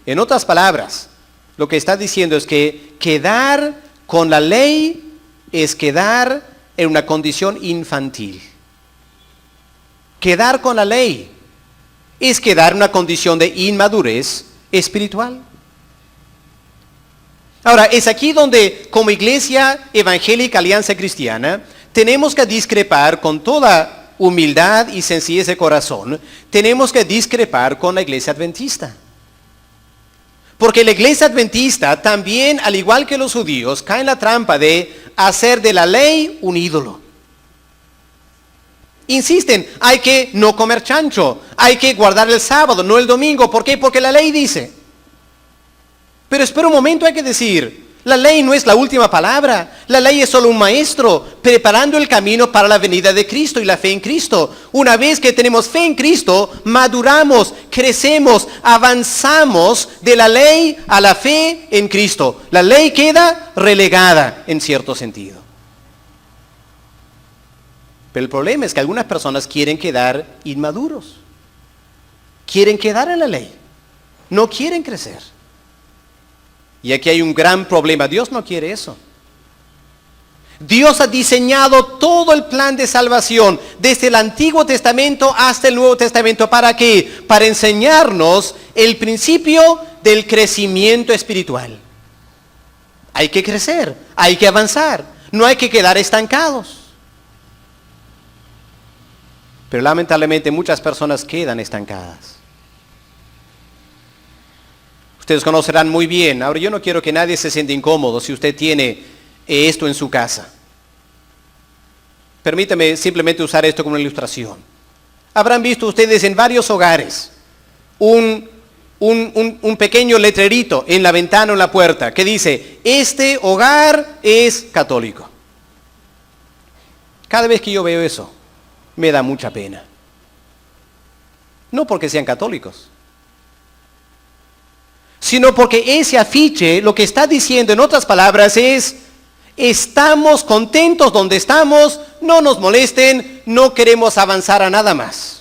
En otras palabras, lo que está diciendo es que quedar con la ley es quedar en una condición infantil. Quedar con la ley es quedar en una condición de inmadurez espiritual. Ahora, es aquí donde, como Iglesia Evangélica Alianza Cristiana, tenemos que discrepar con toda humildad y sencillez de corazón. Tenemos que discrepar con la Iglesia Adventista. Porque la Iglesia Adventista también, al igual que los judíos, cae en la trampa de hacer de la ley un ídolo. Insisten, hay que no comer chancho, hay que guardar el sábado, no el domingo. ¿Por qué? Porque la ley dice. Pero espera un momento, hay que decir, la ley no es la última palabra. La ley es solo un maestro preparando el camino para la venida de Cristo y la fe en Cristo. Una vez que tenemos fe en Cristo, maduramos, crecemos, avanzamos de la ley a la fe en Cristo. La ley queda relegada en cierto sentido. Pero el problema es que algunas personas quieren quedar inmaduros. Quieren quedar en la ley. No quieren crecer. Y aquí hay un gran problema. Dios no quiere eso. Dios ha diseñado todo el plan de salvación, desde el Antiguo Testamento hasta el Nuevo Testamento. ¿Para qué? Para enseñarnos el principio del crecimiento espiritual. Hay que crecer, hay que avanzar, no hay que quedar estancados. Pero lamentablemente muchas personas quedan estancadas. Ustedes conocerán muy bien. Ahora yo no quiero que nadie se sienta incómodo si usted tiene esto en su casa. Permítame simplemente usar esto como una ilustración. Habrán visto ustedes en varios hogares un pequeño letrerito en la ventana o en la puerta que dice: este hogar es católico. Cada vez que yo veo eso, me da mucha pena. No porque sean católicos, sino porque ese afiche lo que está diciendo, en otras palabras, es: estamos contentos donde estamos, no nos molesten, no queremos avanzar a nada más.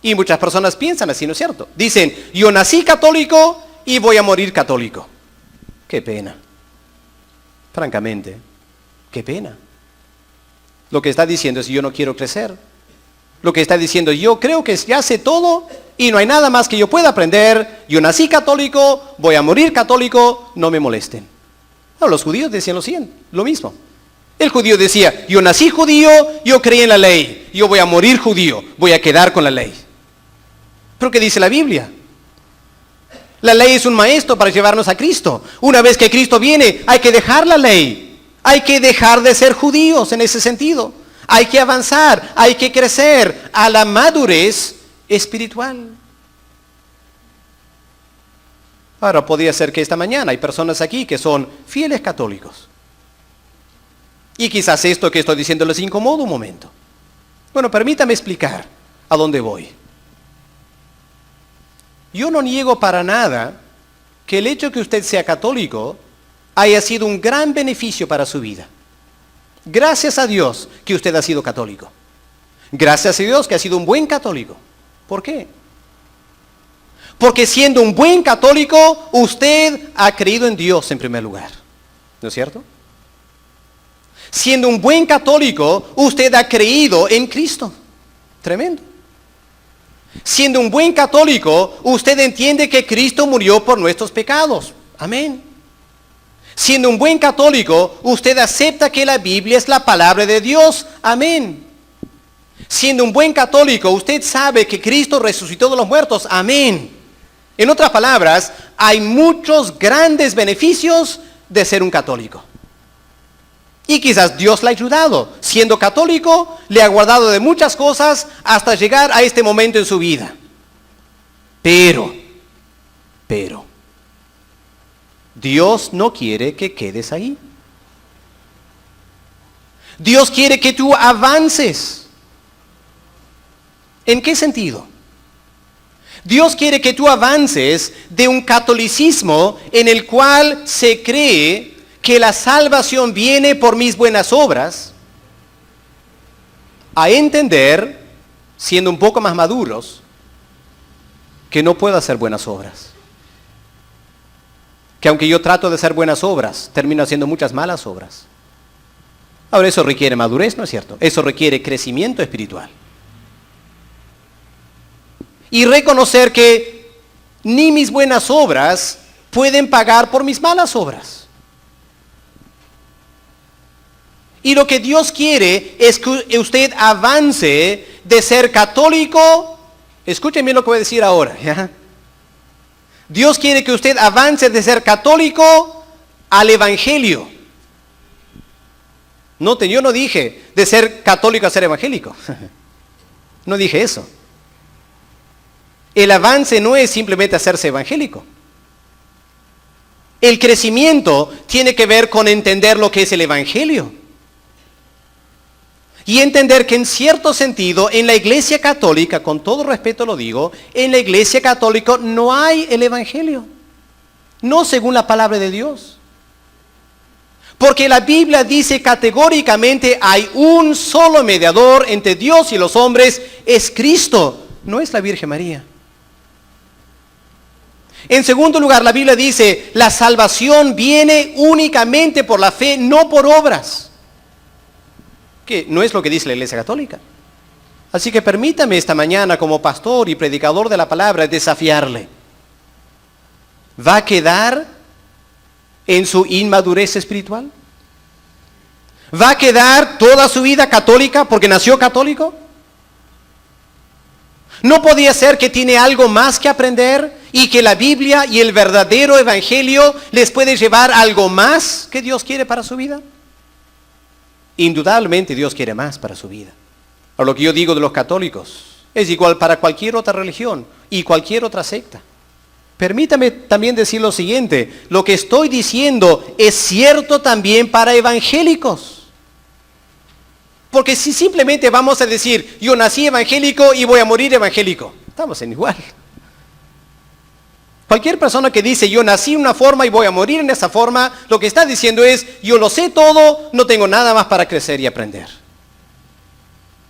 Y muchas personas piensan así, ¿no es cierto? Dicen: yo nací católico y voy a morir católico. Qué pena. Francamente, qué pena. Lo que está diciendo es: yo no quiero crecer. Lo que está diciendo: yo creo que ya sé todo y no hay nada más que yo pueda aprender. Yo nací católico, voy a morir católico, no me molesten. No, los judíos decían lo mismo. El judío decía: yo nací judío, yo creí en la ley, yo voy a morir judío, voy a quedar con la ley. ¿Pero qué dice la Biblia? La ley es un maestro para llevarnos a Cristo. Una vez que Cristo viene, hay que dejar la ley. Hay que dejar de ser judíos en ese sentido. Hay que avanzar, hay que crecer a la madurez espiritual. Ahora, podría ser que esta mañana hay personas aquí que son fieles católicos. Y quizás esto que estoy diciendo les incomoda un momento. Bueno, permítame explicar a dónde voy. Yo no niego para nada que el hecho de que usted sea católico haya sido un gran beneficio para su vida. Gracias a Dios que usted ha sido católico. Gracias a Dios que ha sido un buen católico. ¿Por qué? Porque siendo un buen católico, usted ha creído en Dios en primer lugar. ¿No es cierto? Siendo un buen católico, usted ha creído en Cristo. Tremendo. Siendo un buen católico, usted entiende que Cristo murió por nuestros pecados. Amén. Siendo un buen católico, usted acepta que la Biblia es la palabra de Dios. Amén. Siendo un buen católico, usted sabe que Cristo resucitó de los muertos. Amén. En otras palabras, hay muchos grandes beneficios de ser un católico. Y quizás Dios le ha ayudado. Siendo católico, le ha guardado de muchas cosas hasta llegar a este momento en su vida. Pero, Dios no quiere que quedes ahí. Dios quiere que tú avances. ¿En qué sentido? Dios quiere que tú avances de un catolicismo en el cual se cree que la salvación viene por mis buenas obras, a entender, siendo un poco más maduros, que no puedo hacer buenas obras. Que aunque yo trato de hacer buenas obras, termino haciendo muchas malas obras. Ahora, eso requiere madurez, ¿no es cierto? Eso requiere crecimiento espiritual. Y reconocer que ni mis buenas obras pueden pagar por mis malas obras. Y lo que Dios quiere es que usted avance de ser católico. Escuchen bien lo que voy a decir ahora, ¿ya? Dios quiere que usted avance de ser católico al evangelio. Noten, yo no dije de ser católico a ser evangélico. No dije eso. El avance no es simplemente hacerse evangélico. El crecimiento tiene que ver con entender lo que es el evangelio. Y entender que en cierto sentido, en la Iglesia Católica, con todo respeto lo digo, en la Iglesia Católica no hay el Evangelio. No según la palabra de Dios. Porque la Biblia dice categóricamente: hay un solo mediador entre Dios y los hombres, es Cristo, no es la Virgen María. En segundo lugar, la Biblia dice, la salvación viene únicamente por la fe, no por obras. Que no es lo que dice la Iglesia Católica. Así que permítame esta mañana, como pastor y predicador de la palabra, desafiarle. ¿Va a quedar en su inmadurez espiritual? ¿Va a quedar toda su vida católica porque nació católico? ¿No podía ser que tiene algo más que aprender y que la Biblia y el verdadero evangelio les puede llevar algo más que Dios quiere para su vida? Indudablemente Dios quiere más para su vida. Ahora, lo que yo digo de los católicos es igual para cualquier otra religión y cualquier otra secta. Permítame también decir lo siguiente, lo que estoy diciendo es cierto también para evangélicos. Porque si simplemente vamos a decir, yo nací evangélico y voy a morir evangélico, estamos en igual. Cualquier persona que dice, yo nací en una forma y voy a morir en esa forma, lo que está diciendo es, yo lo sé todo, no tengo nada más para crecer y aprender.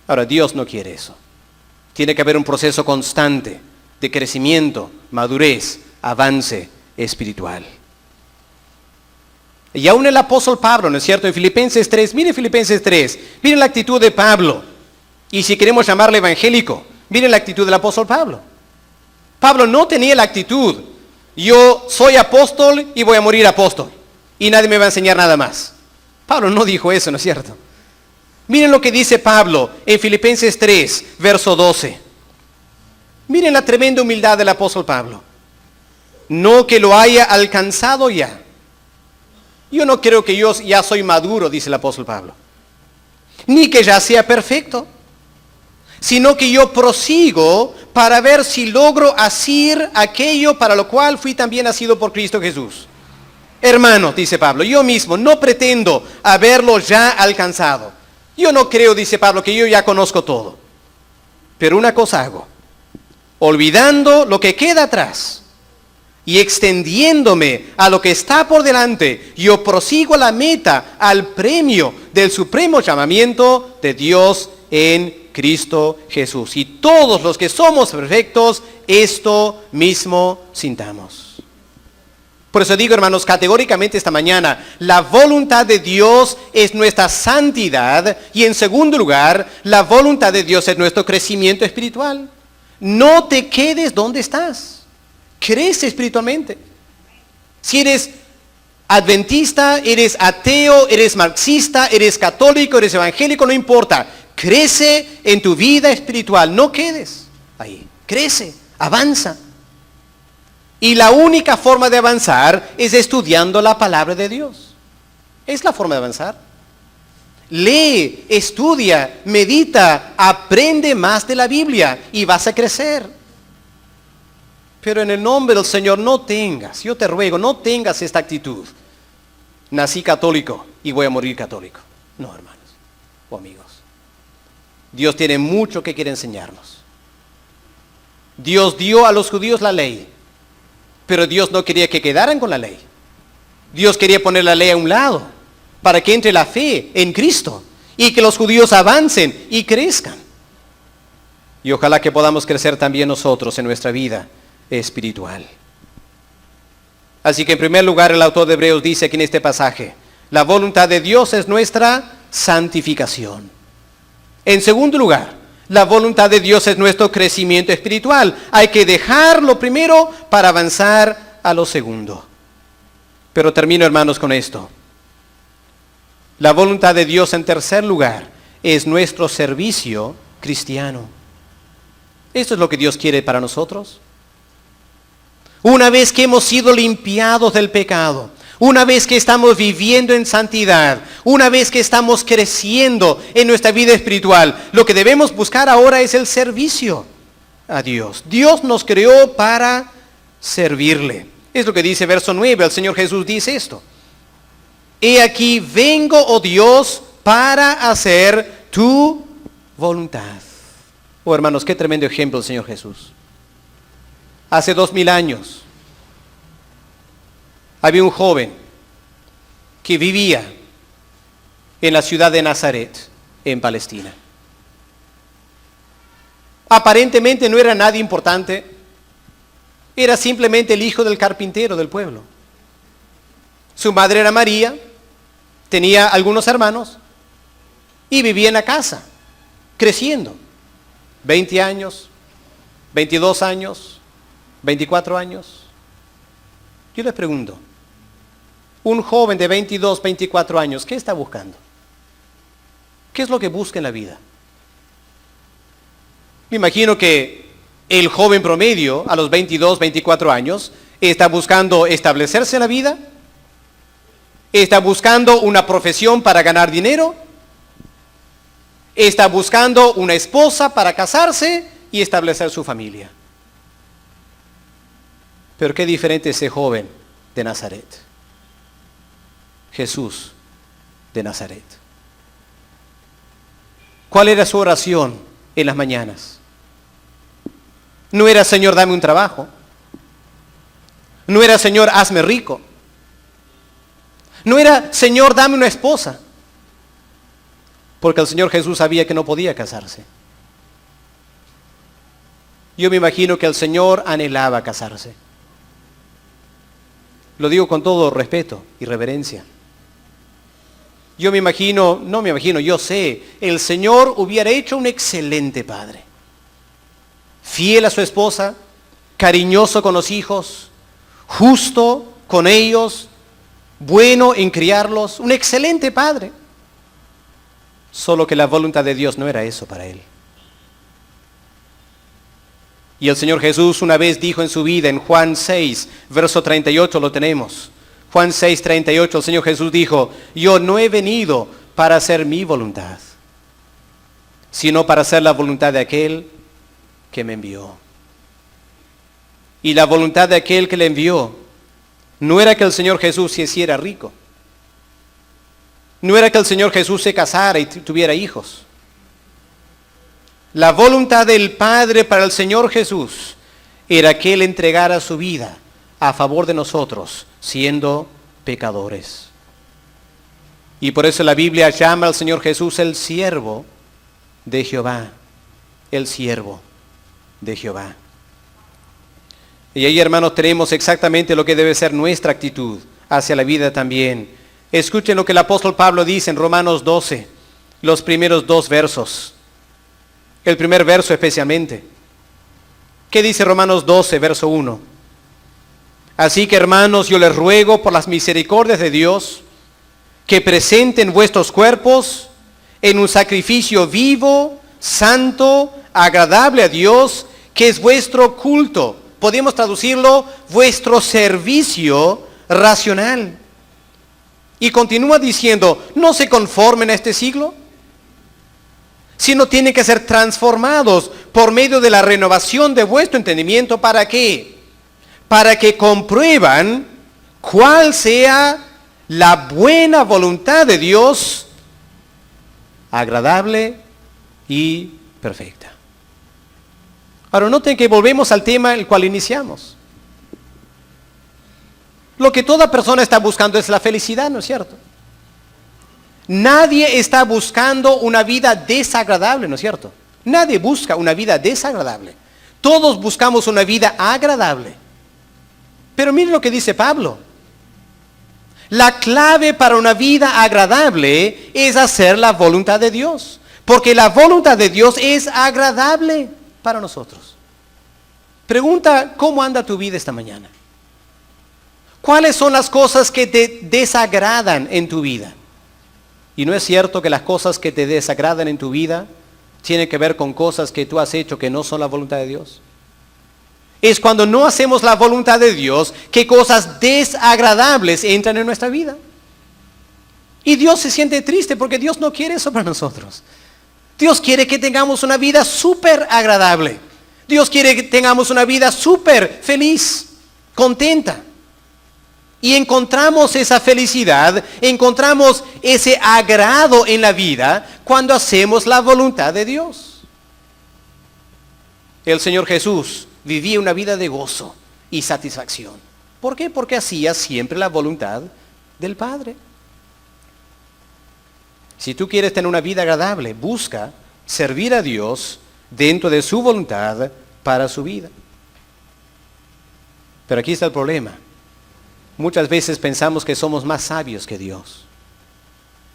Ahora, Dios no quiere eso. Tiene que haber un proceso constante de crecimiento, madurez, avance espiritual. Y aún el apóstol Pablo, ¿no es cierto? En Filipenses 3, miren Filipenses 3, miren la actitud de Pablo. Y si queremos llamarle evangélico, miren la actitud del apóstol Pablo. Pablo no tenía la actitud, yo soy apóstol y voy a morir apóstol. Y nadie me va a enseñar nada más. Pablo no dijo eso, ¿no es cierto? Miren lo que dice Pablo en Filipenses 3, verso 12. Miren la tremenda humildad del apóstol Pablo. No que lo haya alcanzado ya. Yo no creo que yo ya soy maduro, dice el apóstol Pablo. Ni que ya sea perfecto. Sino que yo prosigo para ver si logro asir aquello para lo cual fui también nacido por Cristo Jesús. Hermanos, dice Pablo, yo mismo no pretendo haberlo ya alcanzado. Yo no creo, dice Pablo, que yo ya conozco todo. Pero una cosa hago, olvidando lo que queda atrás y extendiéndome a lo que está por delante, yo prosigo a la meta, al premio del supremo llamamiento de Dios en Cristo Jesús. Y todos los que somos perfectos, esto mismo sintamos. Por eso digo, hermanos, categóricamente esta mañana, la voluntad de Dios es nuestra santidad y en segundo lugar, la voluntad de Dios es nuestro crecimiento espiritual. No te quedes donde estás. Crece espiritualmente. Si eres adventista, eres ateo, eres marxista, eres católico, eres evangélico, no importa. Crece en tu vida espiritual. No quedes ahí. Crece, avanza. Y la única forma de avanzar es estudiando la palabra de Dios. Es la forma de avanzar. Lee, estudia, medita, aprende más de la Biblia y vas a crecer. Pero en el nombre del Señor no tengas, yo te ruego, no tengas esta actitud. Nací católico y voy a morir católico. No, hermanos o amigos. Dios tiene mucho que quiere enseñarnos. Dios dio a los judíos la ley. Pero Dios no quería que quedaran con la ley. Dios quería poner la ley a un lado para que entre la fe en Cristo y que los judíos avancen y crezcan. Y ojalá que podamos crecer también nosotros en nuestra vida espiritual. Así que en primer lugar el autor de Hebreos dice aquí en este pasaje, la voluntad de Dios es nuestra santificación. En segundo lugar, la voluntad de Dios es nuestro crecimiento espiritual. Hay que dejar lo primero para avanzar a lo segundo. Pero termino, hermanos, con esto. La voluntad de Dios en tercer lugar es nuestro servicio cristiano. Esto es lo que Dios quiere para nosotros. Una vez que hemos sido limpiados del pecado, una vez que estamos viviendo en santidad, una vez que estamos creciendo en nuestra vida espiritual, lo que debemos buscar ahora es el servicio a Dios. Dios nos creó para servirle. Es lo que dice verso 9, el Señor Jesús dice esto. He aquí vengo, oh Dios, para hacer tu voluntad. Oh hermanos, qué tremendo ejemplo el Señor Jesús. Hace 2000 años, había un joven que vivía en la ciudad de Nazaret, en Palestina. Aparentemente no era nadie importante, Era simplemente el hijo del carpintero del pueblo. Su madre era María, tenía algunos hermanos y vivía en la casa, creciendo. 20 años, 22 años, 24 años. Yo les pregunto, un joven de 22, 24 años, ¿qué está buscando? ¿Qué es lo que busca en la vida? Me imagino que el joven promedio a los 22, 24 años está buscando establecerse en la vida, está buscando una profesión para ganar dinero, está buscando una esposa para casarse y establecer su familia. Pero qué diferente ese joven de Nazaret. Jesús de Nazaret. ¿Cuál era su oración en las mañanas? No era, Señor, dame un trabajo. No era, Señor, hazme rico. No era, Señor, dame una esposa. Porque el Señor Jesús sabía que no podía casarse. Yo me imagino que el Señor anhelaba casarse. Lo digo con todo respeto y reverencia. Yo me imagino, no me imagino, yo sé, el Señor hubiera hecho un excelente padre. Fiel a su esposa, cariñoso con los hijos, justo con ellos, bueno en criarlos, un excelente padre. Solo que la voluntad de Dios no era eso para él. Y el Señor Jesús una vez dijo en su vida, en Juan 6, verso 38 lo tenemos. Juan 6, 38, el Señor Jesús dijo, yo no he venido para hacer mi voluntad, sino para hacer la voluntad de aquel que me envió. Y la voluntad de aquel que le envió no era que el Señor Jesús se hiciera rico. No era que el Señor Jesús se casara y tuviera hijos. La voluntad del Padre para el Señor Jesús era que Él entregara su vida a favor de nosotros, siendo pecadores. Y por eso la Biblia llama al Señor Jesús el siervo de Jehová. El siervo de Jehová. Y ahí, hermanos, tenemos exactamente lo que debe ser nuestra actitud hacia la vida también. Escuchen lo que el apóstol Pablo dice en Romanos 12, los primeros 2 versos. El primer verso especialmente. ¿Qué dice Romanos 12, verso 1? Así que, hermanos, yo les ruego por las misericordias de Dios que presenten vuestros cuerpos en un sacrificio vivo, santo, agradable a Dios, que es vuestro culto. Podemos traducirlo, vuestro servicio racional. Y continúa diciendo, no se conformen a este siglo, sino tienen que ser transformados por medio de la renovación de vuestro entendimiento. ¿Para qué? Para que comprueban cuál sea la buena voluntad de Dios, agradable y perfecta. Ahora noten que volvemos al tema el cual iniciamos. Lo que toda persona está buscando es la felicidad, ¿no es cierto? Nadie está buscando una vida desagradable, ¿no es cierto? Nadie busca una vida desagradable. Todos buscamos una vida agradable. Pero miren lo que dice Pablo. La clave para una vida agradable es hacer la voluntad de Dios. Porque la voluntad de Dios es agradable para nosotros. Pregunta, ¿cómo anda tu vida esta mañana? ¿Cuáles son las cosas que te desagradan en tu vida? Y no es cierto que las cosas que te desagradan en tu vida tienen que ver con cosas que tú has hecho que no son la voluntad de Dios. Es cuando no hacemos la voluntad de Dios que cosas desagradables entran en nuestra vida. Y Dios se siente triste porque Dios no quiere eso para nosotros. Dios quiere que tengamos una vida súper agradable. Dios quiere que tengamos una vida súper feliz, contenta. Y encontramos esa felicidad, encontramos ese agrado en la vida cuando hacemos la voluntad de Dios. El Señor Jesús vivía una vida de gozo y satisfacción. ¿Por qué? Porque hacía siempre la voluntad del Padre. Si tú quieres tener una vida agradable, busca servir a Dios dentro de su voluntad para su vida. Pero aquí está el problema. Muchas veces pensamos que somos más sabios que Dios.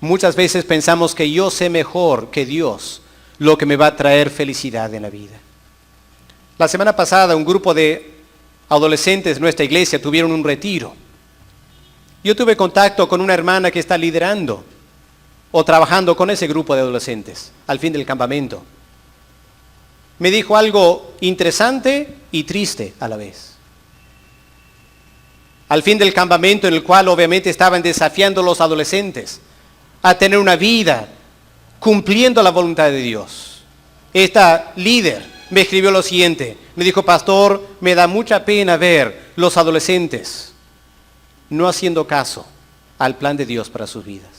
Muchas veces pensamos que yo sé mejor que Dios lo que me va a traer felicidad en la vida. La semana pasada un grupo de adolescentes de nuestra iglesia tuvieron un retiro. Yo tuve contacto con una hermana que está liderando o trabajando con ese grupo de adolescentes al fin del campamento. Me dijo algo interesante y triste a la vez. Al fin del campamento, en el cual obviamente estaban desafiando a los adolescentes a tener una vida cumpliendo la voluntad de Dios. Esta líder me escribió lo siguiente, me dijo: pastor, me da mucha pena ver los adolescentes no haciendo caso al plan de Dios para sus vidas.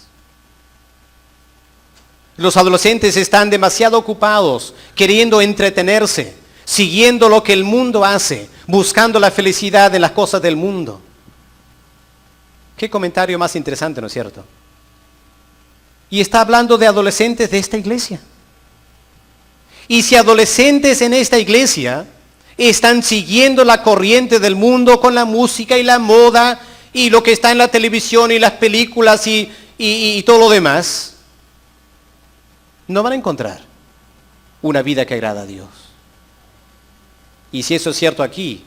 Los adolescentes están demasiado ocupados queriendo entretenerse, siguiendo lo que el mundo hace, buscando la felicidad en las cosas del mundo. Qué comentario más interesante, ¿no es cierto? Y está hablando de adolescentes de esta iglesia. Y si adolescentes en esta iglesia están siguiendo la corriente del mundo con la música y la moda y lo que está en la televisión y las películas y todo lo demás, no van a encontrar una vida que agrada a Dios. Y si eso es cierto aquí,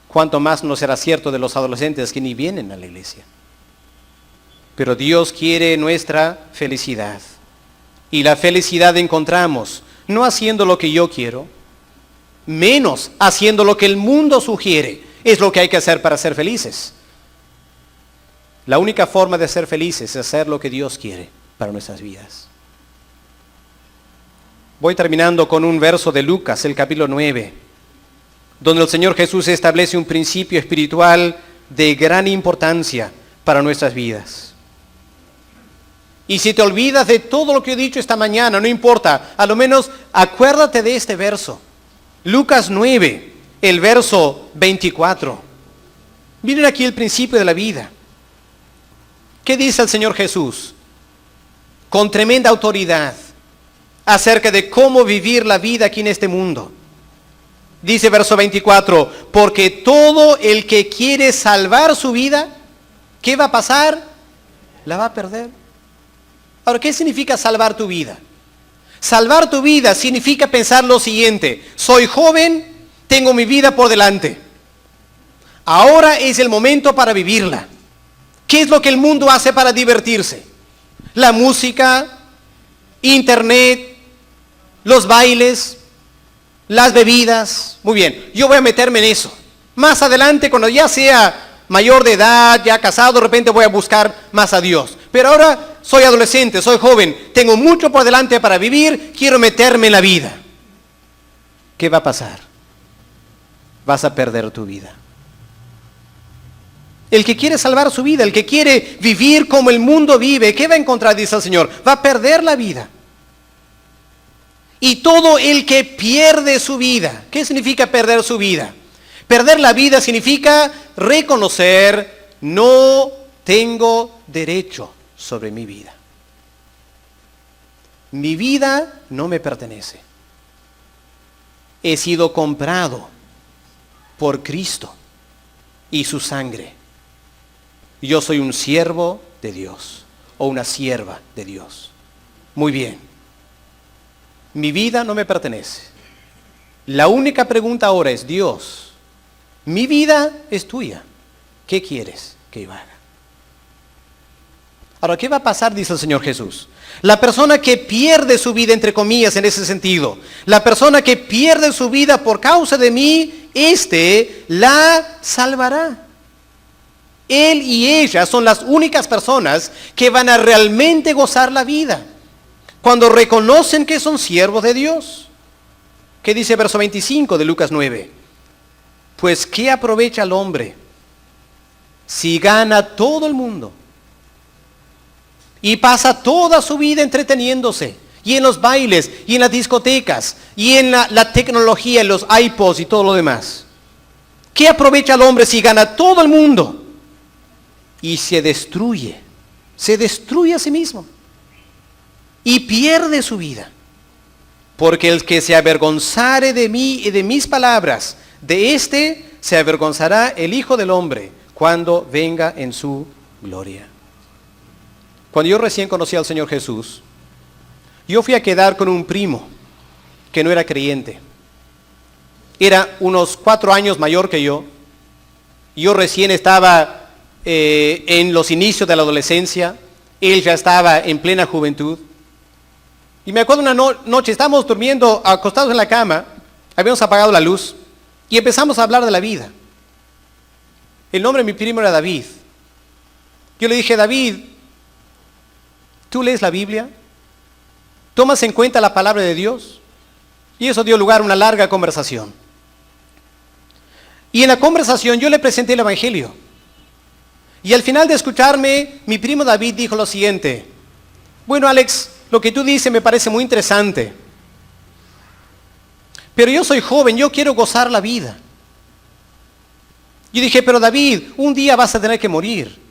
cuánto más no será cierto de los adolescentes que ni vienen a la iglesia. Pero Dios quiere nuestra felicidad. Y la felicidad encontramos no haciendo lo que yo quiero, menos haciendo lo que el mundo sugiere. Es lo que hay que hacer para ser felices. La única forma de ser felices es hacer lo que Dios quiere para nuestras vidas. Voy terminando con un verso de Lucas, el capítulo 9, donde el Señor Jesús establece un principio espiritual de gran importancia para nuestras vidas. Y si te olvidas de todo lo que he dicho esta mañana, no importa, a lo menos acuérdate de este verso. Lucas 9, el verso 24. Miren aquí el principio de la vida. ¿Qué dice el Señor Jesús? Con tremenda autoridad acerca de cómo vivir la vida aquí en este mundo. Dice verso 24, porque todo el que quiere salvar su vida, ¿qué va a pasar? La va a perder. Ahora, ¿qué significa salvar tu vida? Salvar tu vida significa pensar lo siguiente: soy joven, tengo mi vida por delante. Ahora es el momento para vivirla. ¿Qué es lo que el mundo hace para divertirse? La música, internet, los bailes, las bebidas. Muy bien, yo voy a meterme en eso. Más adelante, cuando ya sea mayor de edad, ya casado, de repente voy a buscar más a Dios. Pero ahora soy adolescente, soy joven, tengo mucho por delante para vivir, quiero meterme en la vida. ¿Qué va a pasar? Vas a perder tu vida. El que quiere salvar su vida, el que quiere vivir como el mundo vive, ¿qué va a encontrar? Dice el Señor, va a perder la vida. Y todo el que pierde su vida, ¿qué significa perder su vida? Perder la vida significa reconocer: no tengo derecho sobre mi vida. Mi vida no me pertenece. He sido comprado por Cristo y su sangre. Yo soy un siervo de Dios o una sierva de Dios. Muy bien. Mi vida no me pertenece. La única pregunta ahora es: Dios, mi vida es tuya. ¿Qué quieres que yo haga? Ahora, ¿qué va a pasar? Dice el Señor Jesús. La persona que pierde su vida, entre comillas, en ese sentido, la persona que pierde su vida por causa de mí, la salvará. Él y ella son las únicas personas que van a realmente gozar la vida cuando reconocen que son siervos de Dios. ¿Qué dice el verso 25 de Lucas 9? Pues ¿qué aprovecha el hombre si gana todo el mundo y pasa toda su vida entreteniéndose, y en los bailes, y en las discotecas, y en la tecnología, en los iPods y todo lo demás? ¿Qué aprovecha el hombre si gana todo el mundo y se destruye a sí mismo y pierde su vida? Porque el que se avergonzare de mí y de mis palabras, de se avergonzará el Hijo del Hombre cuando venga en su gloria. Cuando yo recién conocí al Señor Jesús, yo fui a quedar con un primo que no era creyente. Era unos 4 años mayor que yo. Yo recién estaba en los inicios de la adolescencia. Él ya estaba en plena juventud. Y me acuerdo una noche, estábamos durmiendo acostados en la cama, habíamos apagado la luz y empezamos a hablar de la vida. El nombre de mi primo era David. Yo le dije, David, ¿tú lees la Biblia? ¿Tomas en cuenta la palabra de Dios? Y eso dio lugar a una larga conversación. Y en la conversación yo le presenté el Evangelio. Y al final de escucharme, mi primo David dijo lo siguiente: bueno, Alex, lo que tú dices me parece muy interesante, pero yo soy joven, yo quiero gozar la vida. Yo dije, pero David, un día vas a tener que morir.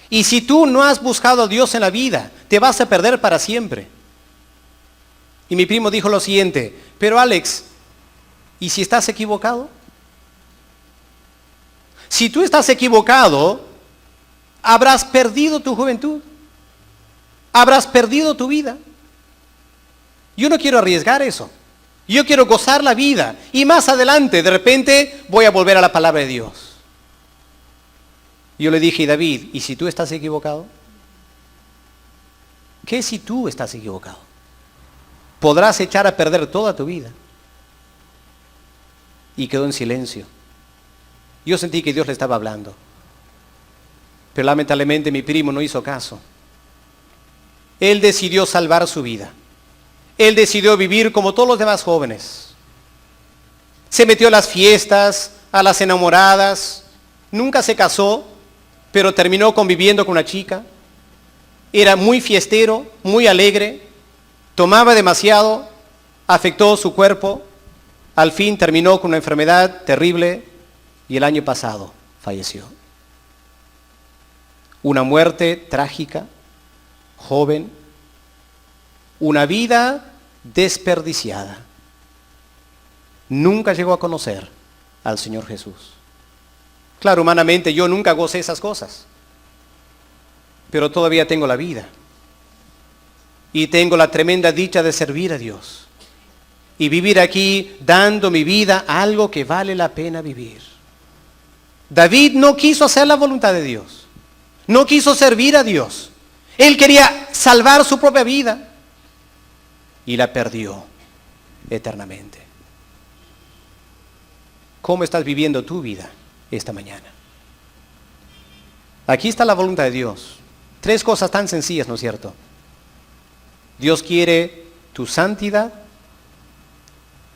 Y si tú no has buscado a Dios en la vida, te vas a perder para siempre. Y mi primo dijo lo siguiente: pero Alex, ¿y si estás equivocado? Si tú estás equivocado, habrás perdido tu juventud. Habrás perdido tu vida. Yo no quiero arriesgar eso. Yo quiero gozar la vida. Y más adelante, de repente, voy a volver a la palabra de Dios. Yo le dije, David, ¿y si tú estás equivocado? ¿Qué si tú estás equivocado? Podrás echar a perder toda tu vida. Y quedó en silencio. Yo sentí que Dios le estaba hablando. Pero lamentablemente mi primo no hizo caso. Él decidió salvar su vida. Él decidió vivir como todos los demás jóvenes. Se metió a las fiestas, a las enamoradas. Nunca se casó, pero terminó conviviendo con una chica. Era muy fiestero, muy alegre. Tomaba demasiado, afectó su cuerpo. Al fin terminó con una enfermedad terrible y el año pasado falleció. Una muerte trágica, joven, una vida desperdiciada. Nunca llegó a conocer al Señor Jesús. Claro, humanamente yo nunca gocé esas cosas, pero todavía tengo la vida y tengo la tremenda dicha de servir a Dios y vivir aquí dando mi vida a algo que vale la pena vivir. David no quiso hacer la voluntad de Dios, no quiso servir a Dios. Él quería salvar su propia vida y la perdió eternamente. ¿Cómo estás viviendo tu vida esta mañana? Aquí está la voluntad de Dios. 3 cosas tan sencillas, ¿no es cierto? Dios quiere tu santidad.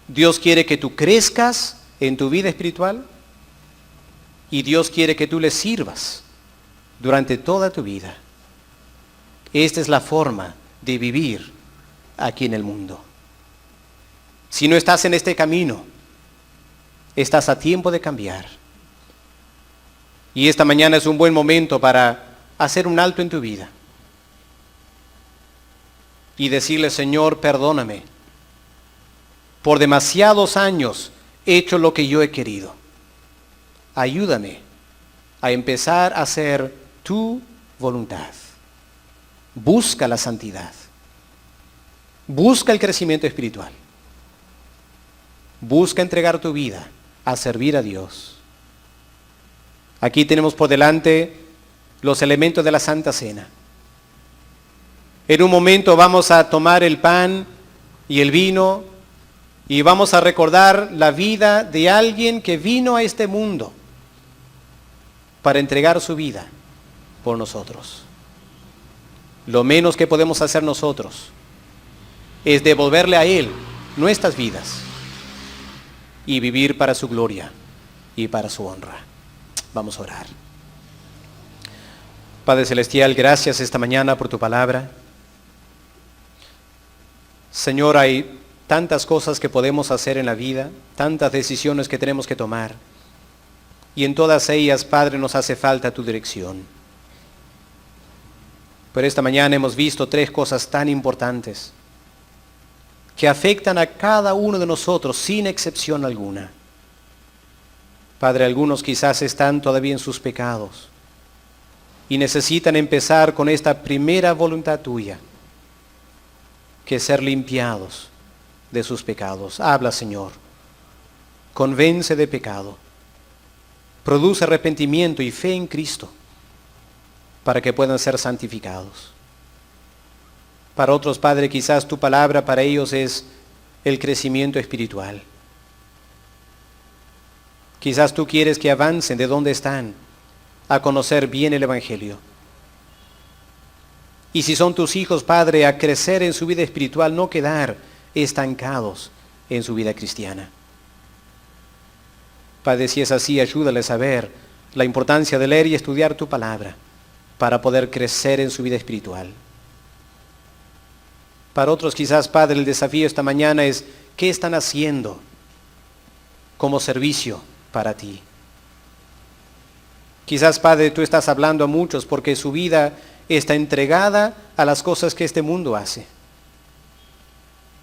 Dios quiere que tú crezcas en tu vida espiritual. Y Dios quiere que tú le sirvas durante toda tu vida. Esta es la forma de vivir aquí en el mundo. Si no estás en este camino, estás a tiempo de cambiar. Y esta mañana es un buen momento para hacer un alto en tu vida y decirle, Señor, perdóname. Por demasiados años he hecho lo que yo he querido. Ayúdame a empezar a hacer tu voluntad. Busca la santidad. Busca el crecimiento espiritual. Busca entregar tu vida a servir a Dios. Aquí tenemos por delante los elementos de la Santa Cena. En un momento vamos a tomar el pan y el vino y vamos a recordar la vida de alguien que vino a este mundo para entregar su vida por nosotros. Lo menos que podemos hacer nosotros es devolverle a Él nuestras vidas y vivir para su gloria y para su honra. Vamos a orar. Padre Celestial, gracias esta mañana por tu palabra. Señor, hay tantas cosas que podemos hacer en la vida, tantas decisiones que tenemos que tomar. Y en todas ellas, Padre, nos hace falta tu dirección. Pero esta mañana hemos visto 3 cosas tan importantes que afectan a cada uno de nosotros sin excepción alguna. Padre, algunos quizás están todavía en sus pecados y necesitan empezar con esta primera voluntad tuya, que es ser limpiados de sus pecados. Habla, Señor. Convence de pecado. Produce arrepentimiento y fe en Cristo para que puedan ser santificados. Para otros, Padre, quizás tu palabra para ellos es el crecimiento espiritual. Quizás tú quieres que avancen de donde están a conocer bien el Evangelio. Y si son tus hijos, Padre, a crecer en su vida espiritual, no quedar estancados en su vida cristiana. Padre, si es así, ayúdales a ver la importancia de leer y estudiar tu palabra para poder crecer en su vida espiritual. Para otros quizás, Padre, el desafío esta mañana es ¿qué están haciendo como servicio para ti? Quizás, Padre, tú estás hablando a muchos porque su vida está entregada a las cosas que este mundo hace.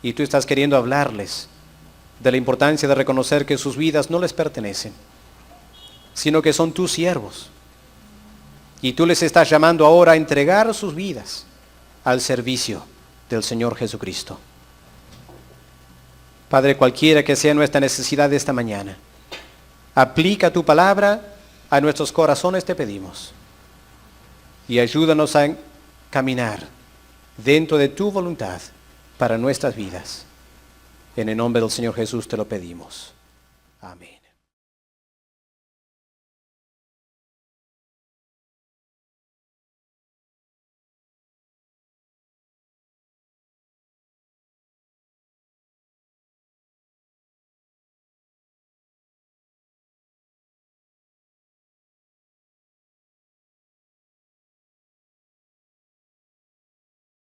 Y tú estás queriendo hablarles de la importancia de reconocer que sus vidas no les pertenecen, sino que son tus siervos. Y tú les estás llamando ahora a entregar sus vidas al servicio del Señor Jesucristo. Padre, cualquiera que sea nuestra necesidad de esta mañana, aplica tu palabra a nuestros corazones, te pedimos. Y ayúdanos a caminar dentro de tu voluntad para nuestras vidas. En el nombre del Señor Jesús te lo pedimos. Amén.